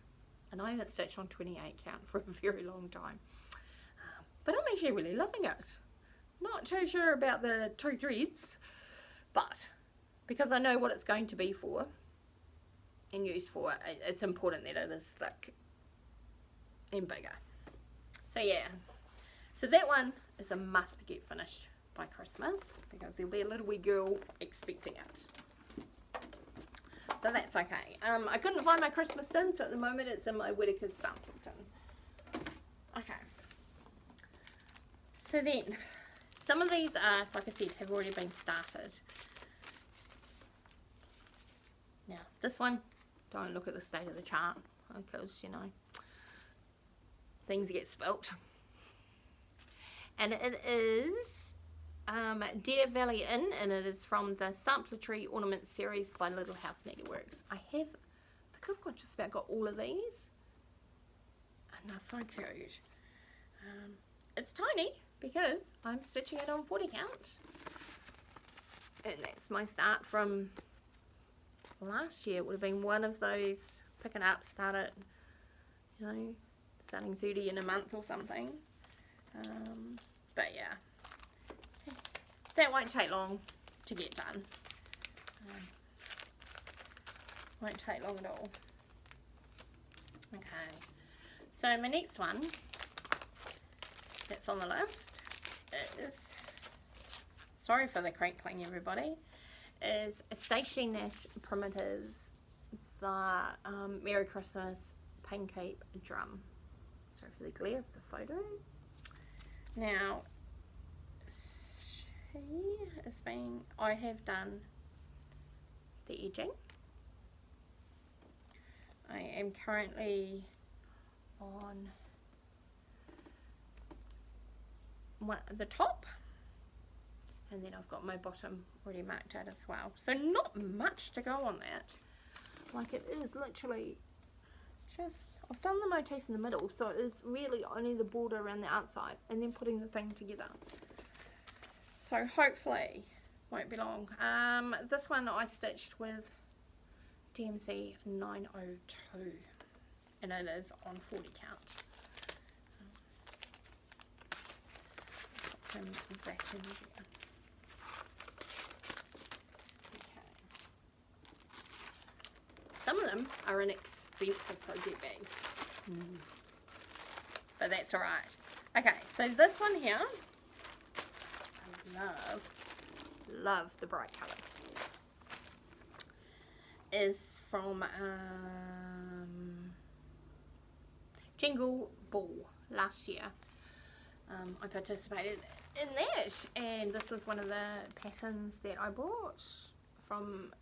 And I haven't stitched on 28 count for a very long time. But I'm actually really loving it. Not too sure about the 2 threads, but because I know what it's going to be for and used for, it's important that it is thick and bigger. So yeah, so that one is a must get finished by Christmas because there'll be a little wee girl expecting it. So that's okay. I couldn't find my Christmas tin, so at the moment it's in my Whittaker's sample tin. Okay. So then, some of these are, like I said, have already been started. Now, this one, don't look at the state of the chart, because, you know, things get spilt. And it is Deer Valley Inn, and it is from the Samplertree Ornament series by Little House Needleworks. I think I've just about got all of these, and they're so cute. It's tiny because I'm stitching it on 40 count, and that's my start from last year. It would have been one of those picking up, starting 30 in a month or something. But yeah, that won't take long to get done. Won't take long at all. Okay, so my next one that's on the list is, sorry for the crinkling everybody, is Stationery Primitives, the Merry Christmas Pancake Drum. Sorry for the glare of the photo. Now, I have done the edging. I am currently on the top, and then I've got my bottom already marked out as well. So not much to go on that. Like, it is literally just I've done the motif in the middle, so it is really only the border around the outside and then putting the thing together. So hopefully won't be long. This one I stitched with DMC 902 and it is on 40 count. Put them back in there. Some of them are in expensive project bags, but that's alright. Okay, so this one here, I love the bright colours, is from Jingle Ball last year. I participated in that, and this was one of the patterns that I bought from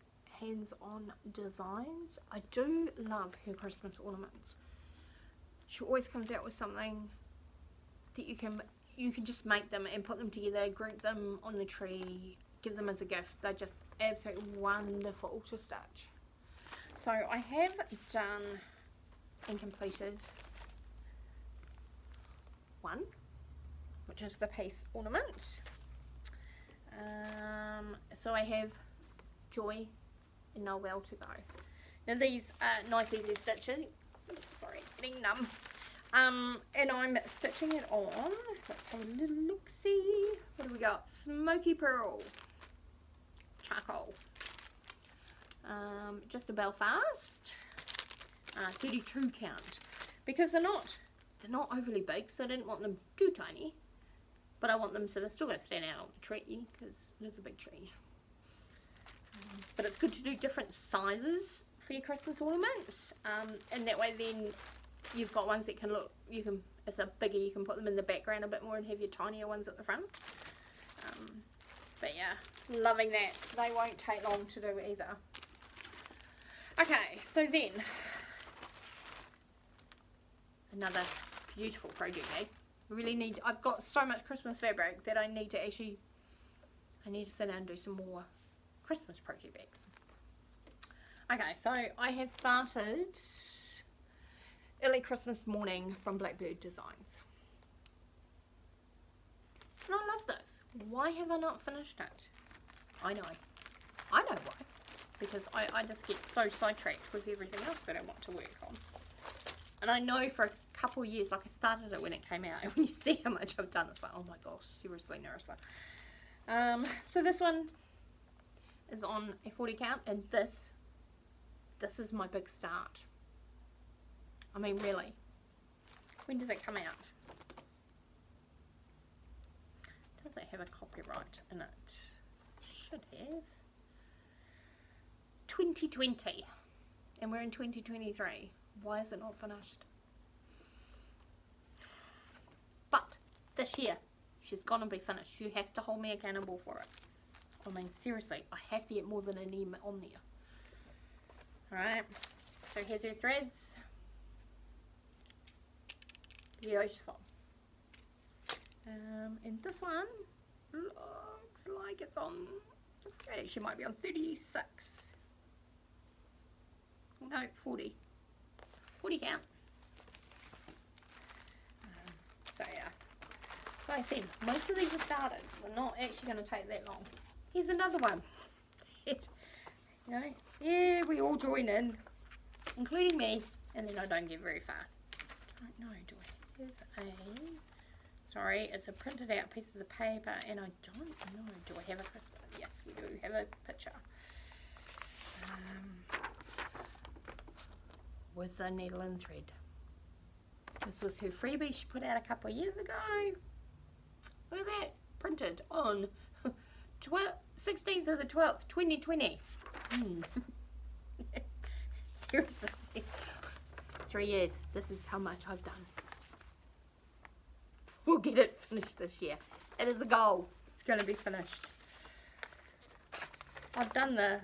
Hands-On Designs. I do love her Christmas ornaments. She always comes out with something that you can just make them and put them together, group them on the tree, give them as a gift. They're just absolutely wonderful to stitch. So I have done and completed one, which is the piece ornament. So I have Joy and Noel to go. Now these are nice easy stitching. Sorry, getting numb. And I'm stitching it on. Let's have a little look-see. What do we got? Smoky Pearl, charcoal, just a Belfast, 32 count, because they're not overly big, so I didn't want them too tiny, but I want them so they're still going to stand out on the tree because it is a big tree. But it's good to do different sizes for your Christmas ornaments, and that way then you've got ones that can look, if they're bigger you can put them in the background a bit more and have your tinier ones at the front. But yeah, loving that. They won't take long to do either. Okay, so then another beautiful project bag. I've got so much Christmas fabric that I need to sit down and do some more Christmas project bags. Okay, so I have started Early Christmas Morning from Blackbird Designs. And I love this. Why have I not finished it? I know why. Because I just get so sidetracked with everything else that I want to work on. And I know for a couple of years, like I started it when it came out, and when you see how much I've done, it's like, oh my gosh, seriously, Nerissa. So this one is on a 40 count, and this is my big start. I mean, really, when did it come out? Does it have a copyright in it? Should have. 2020, and we're in 2023. Why is it not finished? But this year, she's gonna be finished. You have to hold me accountable for it. I mean, seriously, I have to get more than an M on there. Alright, so here's her threads. Beautiful. And this one looks like it's on, she might be on 36. No, 40. 40 count. So yeah. So I said, most of these are started. They're not actually going to take that long. Here's another one. You know, yeah, we all join in, including me, and then I don't get very far. I don't know, do I have a... Sorry, it's a printed out pieces of paper, and I don't know, do I have a Christmas? Yes, we do have a picture. With the needle and thread. This was her freebie she put out a couple of years ago. Look at that, printed on 16th of the 12th, 2020. Seriously, 3 years. This is how much I've done. We'll get it finished this year. It is a goal. It's going to be finished. I've done the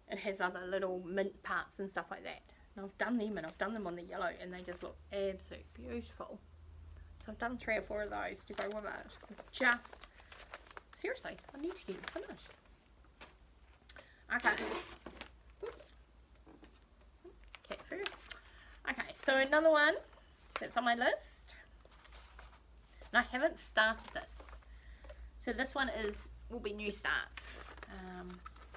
it has other little mint parts and stuff like that, and I've done them, and I've done them on the yellow, and they just look absolutely beautiful. So I've done 3 or 4 of those to go with it. Just seriously, I need to get it finished. Okay. Oops. Cat so another one that's on my list, and I haven't started this. So this one will be New Starts,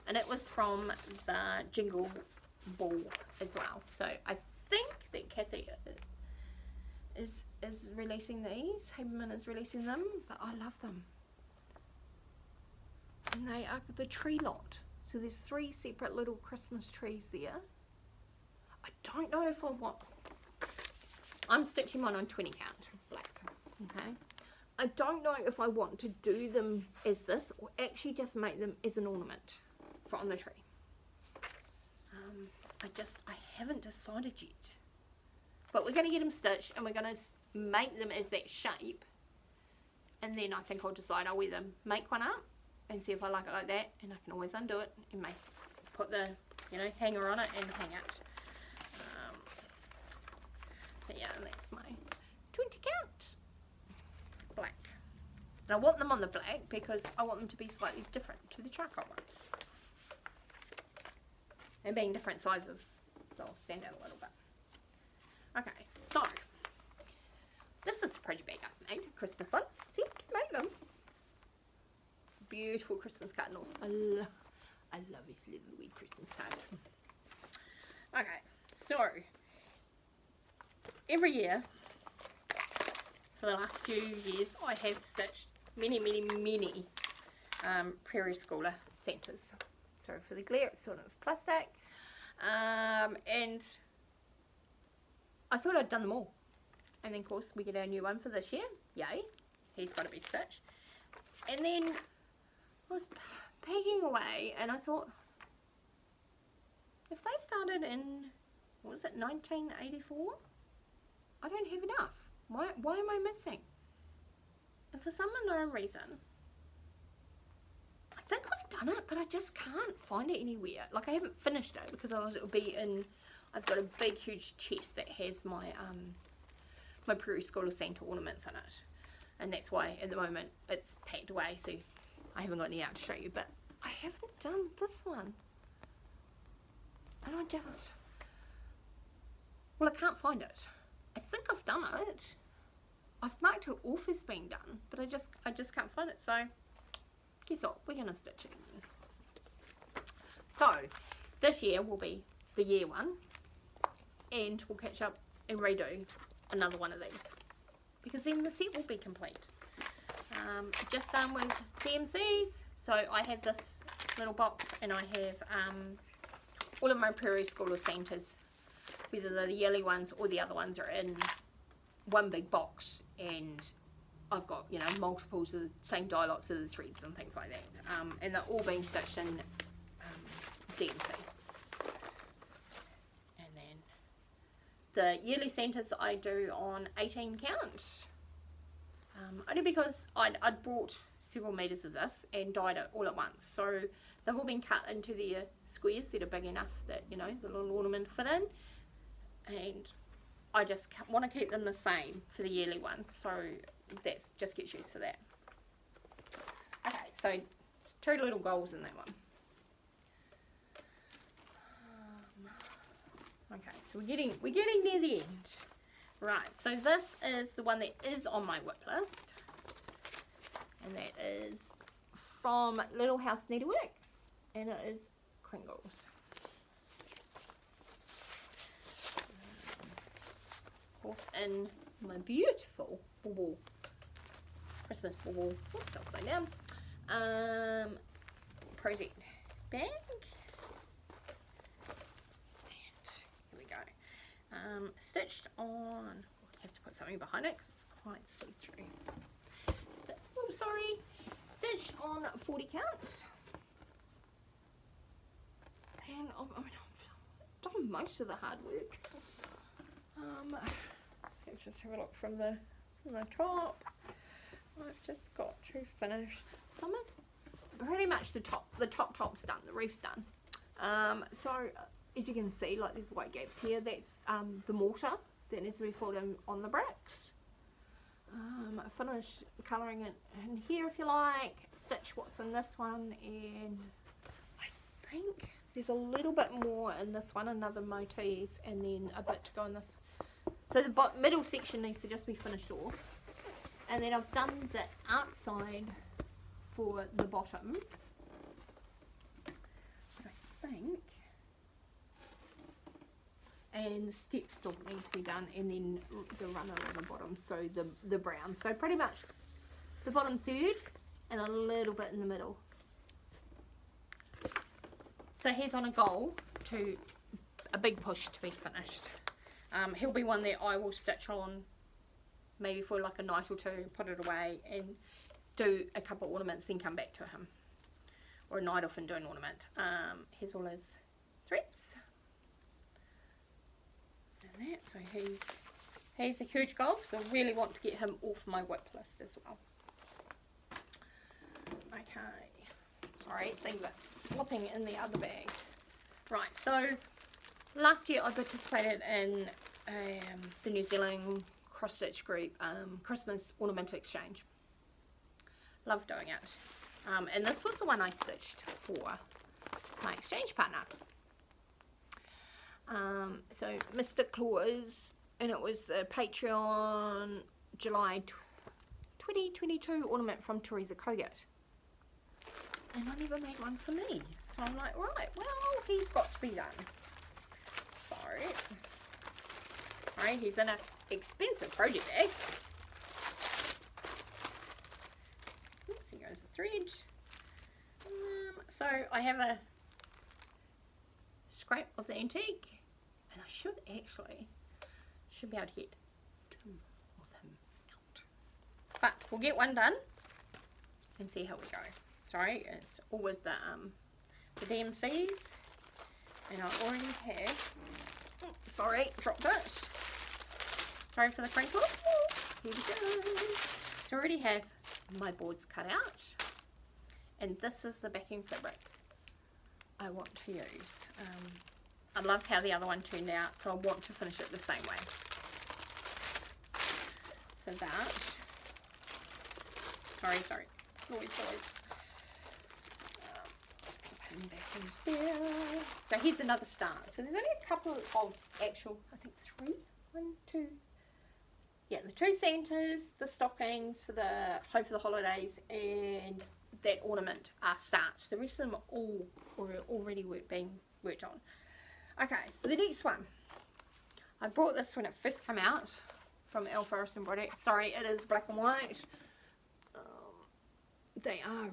and it was from the Jingle Ball as well. So I think that Kathy is releasing these. Haberman is releasing them, but I love them. And they are the tree lot. So there's 3 separate little Christmas trees there. I don't know if I want... I'm stitching mine on 20 count, black, okay? I don't know if I want to do them as this or actually just make them as an ornament for on the tree. I haven't decided yet. But we're going to get them stitched and we're going to make them as that shape. And then I think I'll decide I'll either make one up and see if I like it like that, and I can always undo it and put the, you know, hanger on it and hang it. But yeah, and that's my 20 count black. And I want them on the black because I want them to be slightly different to the charcoal ones. And being different sizes, they'll stand out a little bit. Okay, so this is a pretty big I've made, Christmas one. See, I can make them. Beautiful Christmas cardinals. I love this little wee Christmas card. Okay, so every year for the last few years I have stitched many Prairie Schooler centres. Sorry for the glare, it's sort of plastic. And I thought I'd done them all. And then of course we get our new one for this year. Yay, he's got to be stitched. And then I was pegging away and I thought, if they started in, what was it, 1984? I don't have enough. Why am I missing? And for some unknown reason, I think I've done it, but I just can't find it anywhere. Like, I haven't finished it because I thought it would be in, I've got a big huge chest that has my my Prairie Schooler Santa ornaments in it. And that's why at the moment it's packed away, so I haven't got any out to show you, but I haven't done this one. And I just, well, I can't find it. I think I've done it. I've marked it off as being done, but I just can't find it. So guess what? We're gonna stitch it again. So this year will be the year one, and we'll catch up and redo another one of these because then the set will be complete. Just done with DMCs. So I have this little box and I have all of my Prairie Schooler Santas, whether they're the yellow ones or the other ones, are in one big box, and I've got, you know, multiples of the same die lots of the threads and things like that, and they're all being stitched in DMC. And then the yearly Santas I do on 18 count, only because I'd brought several metres of this and dyed it all at once, so they've all been cut into their squares that are big enough that, you know, the little ornament fit in, and I just want to keep them the same for the yearly ones, so that's just gets used for that. Okay, so 2 little goals in that one. Okay, so we're getting near the end. Right, so this is the one that is on my whip list, and that is from Little House Needleworks, and it is Kringles. Of course, in my beautiful bauble, Christmas bauble, whoops, upside down, project bag, and here we go, stitched on, I have to put something behind it because it's quite see-through, oh sorry, stitched on 40 count, and I've done most of the hard work. Let's just have a look from the top. I've just got to finish some of, pretty much the top's done, the roof's done. So as you can see, like there's white gaps here, that's the mortar that needs to be filled in on the bricks. I finished colouring it in here if you like, stitch what's in this one, and I think there's a little bit more in this one, another motif, and then a bit to go in this So the middle section needs to just be finished off. And then I've done the outside for the bottom. I think. And the steps still need to be done, and then the runner at the bottom, so the brown. So pretty much the bottom third and a little bit in the middle. So he's on a goal to a big push to be finished. He'll be one that I will stitch on maybe for like a night or two, put it away and do a couple of ornaments, then come back to him, or a night off and do an ornament. Here's all his threads and that. So he's a huge goal, so I really want to get him off my whip list as well. Okay, sorry, things are slipping in the other bag. Right, so last year I participated in the New Zealand cross stitch group Christmas ornament exchange. Love doing it. And this was the one I stitched for my exchange partner. So Mr. Claus, and it was the Patreon July 2022 ornament from Teresa Kogut. And I never made one for me. So I'm like, right, well, he's got to be done. So, right, he's in an expensive project bag. Oops, here goes the thread. So I have a scrap of the antique, and I should be able to get 2 of him out. But we'll get one done and see how we go. Sorry, it's all with the DMCs, and I already have. Oh, sorry, dropped it. Sorry for the crinkle. Here we go. So I already have my boards cut out, and this is the backing fabric I want to use. I love how the other one turned out, so I want to finish it the same way. So that. Sorry. Noise. Back in here. So here's another start. So there's only a couple of actual, I think 3, 1, 2. Yeah, the 2 Santas, the stockings for the home for the holidays, and that ornament are starts. The rest of them are all already being worked on. Okay, so the next one. I bought this when it first came out from Alpha Embroidery. Sorry, it is black and white. They are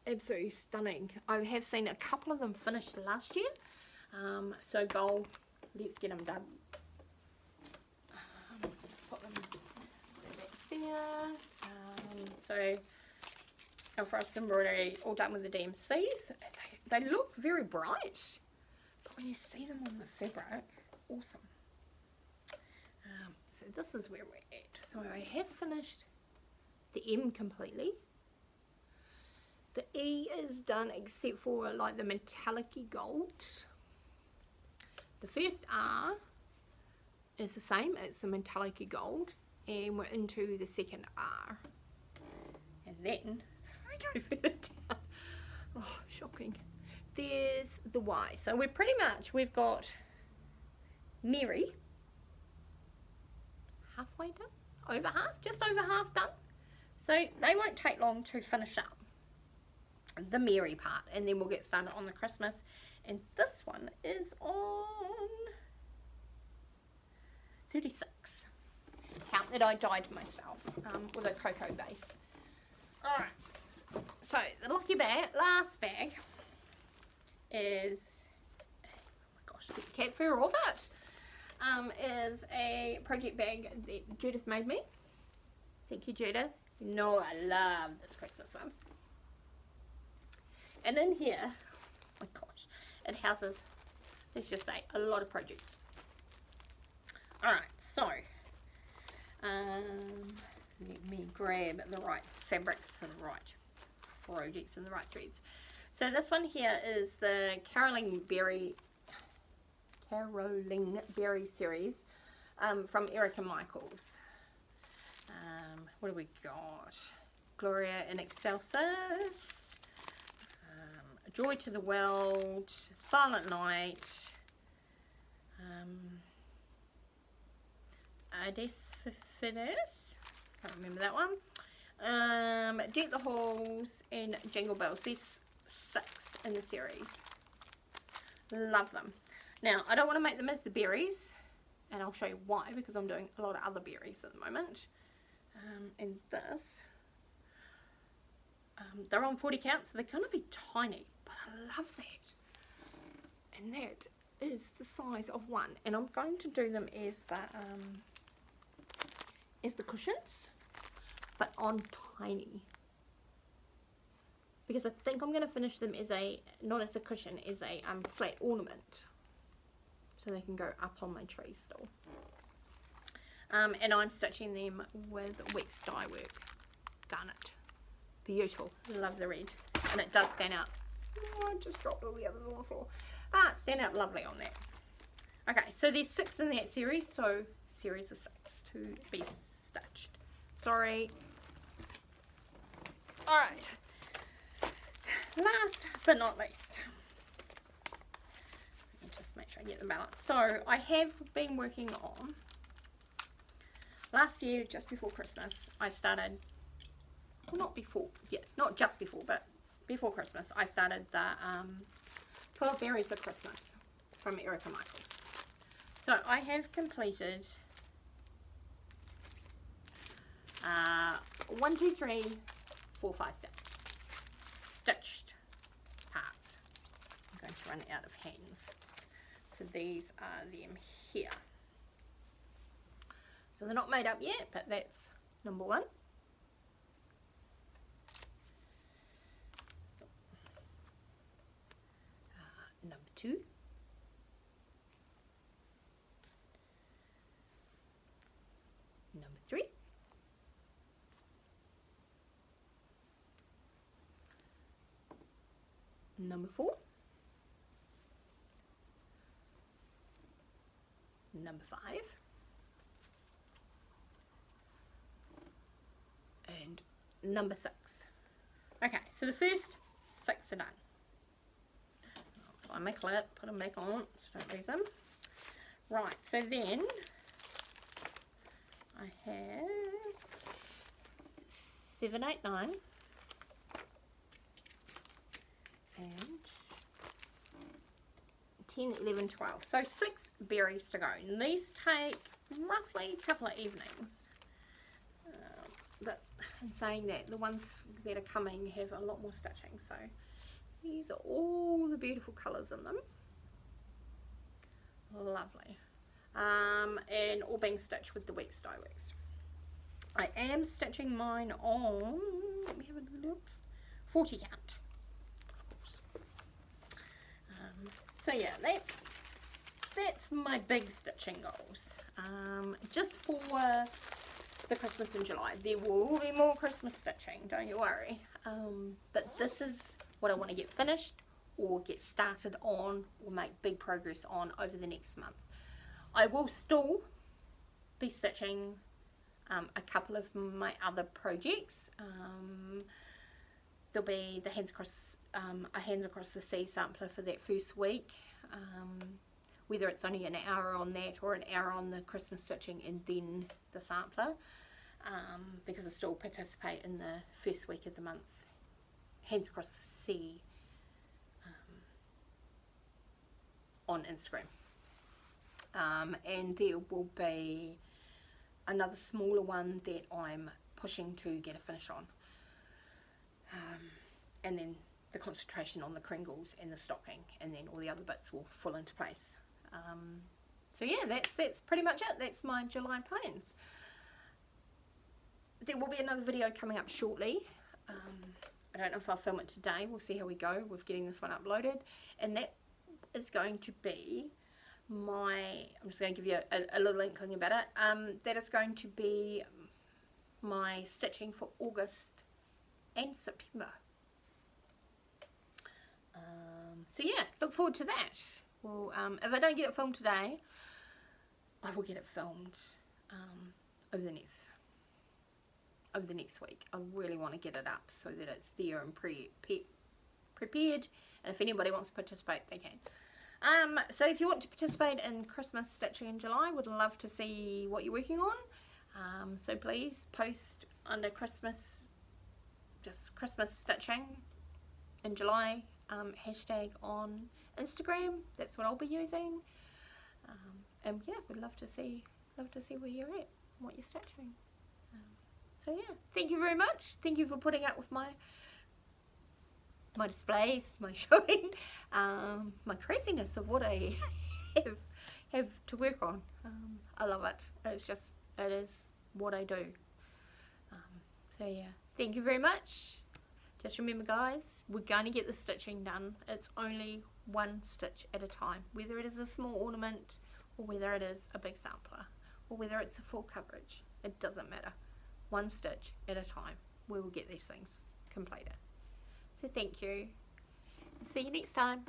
absolutely stunning. I have seen a couple of them finished last year. So goal, let's get them done. Put them back there. So Alpha Embroidery, all done with the DMCs. They look very bright, but when you see them on the fabric, awesome. So this is where we're at. So I have finished the M completely. The E is done except for like the metallic-y gold. The first R is the same, it's the metallic-y gold, and we're into the second R. And then I go further down. Oh, shocking. There's the Y. So we've got Mary halfway done, over half, just over half done. So they won't take long to finish up the Mary part, and then we'll get started on the Christmas. And this one is on 36. Count that I dyed myself with a cocoa base. Alright, so the lucky bag, last bag is, oh my gosh, get the cat fur off it, is a project bag that Judith made me. Thank you, Judith. You know I love this Christmas one. And in here, oh my gosh, it houses, let's just say, a lot of projects. Alright, so, let me grab the right fabrics for the right projects and the right threads. So this one here is the Caroling Berry series from Erica Michaels. What do we got? Gloria in Excelsis. Joy to the World, Silent Night, Adesfidus, can't remember that one. Deck the Halls and Jingle Bells. There's 6 in the series. Love them. Now, I don't want to make them as the berries, and I'll show you why, because I'm doing a lot of other berries at the moment. And this, they're on 40 count, so they're going to be tiny, but I love that. And that is the size of one, and I'm going to do them as the cushions, but on tiny, because I think I'm going to finish them as a, not as a cushion, as a flat ornament, so they can go up on my tree still. And I'm stitching them with Wheat's dye work garnet. Beautiful, love the red, and it does stand out. Oh, I just dropped all the others on the floor. Ah, stand out lovely on that. Okay, so there's 6 in that series, so series of 6 to be stitched. Sorry. Alright, last but not least, let me just make sure I get the balance. So I have been working on, last year just before Christmas I started, well, not before, yeah, not just before, but before Christmas I started the 12 Berries of Christmas from Erica Michaels. So I have completed 1, 2, 3, 4, 5, 6 stitched parts. I'm going to run out of hands. So these are them here. So they're not made up yet, but that's number 1. Number 2. Number 3. Number 4. Number 5. And number 6. Okay, so the first 6 are done. I'll find my clip, put them back on so don't lose them. Right, so then I have 7, 8, 9. And 10, 11, 12. So 6 berries to go. And these take roughly a couple of evenings. But in saying that, the ones that are coming have a lot more stitching. So these are all the beautiful colours in them. Lovely. And all being stitched with the Wheat's dye works. I am stitching mine on, let me have a look, 40 count. So yeah, that's my big stitching goals. Just for the Christmas in July. There will be more Christmas stitching, don't you worry. But this is what I want to get finished or get started on or make big progress on over the next month. I will still be stitching a couple of my other projects. There'll be the Hands Across a Hands Across the Sea sampler for that first week, whether it's only an hour on that or an hour on the Christmas stitching and then the sampler, because I still participate in the first week of the month Hands Across the Sea on Instagram. And there will be another smaller one that I'm pushing to get a finish on, and then the concentration on the Kringles and the stocking, and then all the other bits will fall into place. So yeah, that's pretty much it. That's my July plans. There will be another video coming up shortly. I don't know if I'll film it today. We'll see how we go with getting this one uploaded, and that is going to be my, I'm just going to give you a little inkling about it. That is going to be my stitching for August and September. So yeah, look forward to that. Well, if I don't get it filmed today, I will get it filmed over the next week. I really want to get it up so that it's there and prepared, and if anybody wants to participate, they can. So if you want to participate in Christmas stitching in July, would love to see what you're working on. So please post under Christmas, just Christmas stitching in July, hashtag on Instagram. That's what I'll be using. And yeah, would love to see where you're at, what you're stitching. So yeah, thank you very much. Thank you for putting up with my displays, my showing, my craziness of what I have to work on. I love it. It is what I do. So yeah, thank you very much. Just remember guys, we're going to get the stitching done. It's only one stitch at a time, whether it is a small ornament or whether it is a big sampler or whether it's a full coverage. It doesn't matter. One stitch at a time. We will get these things completed. So thank you. See you next time.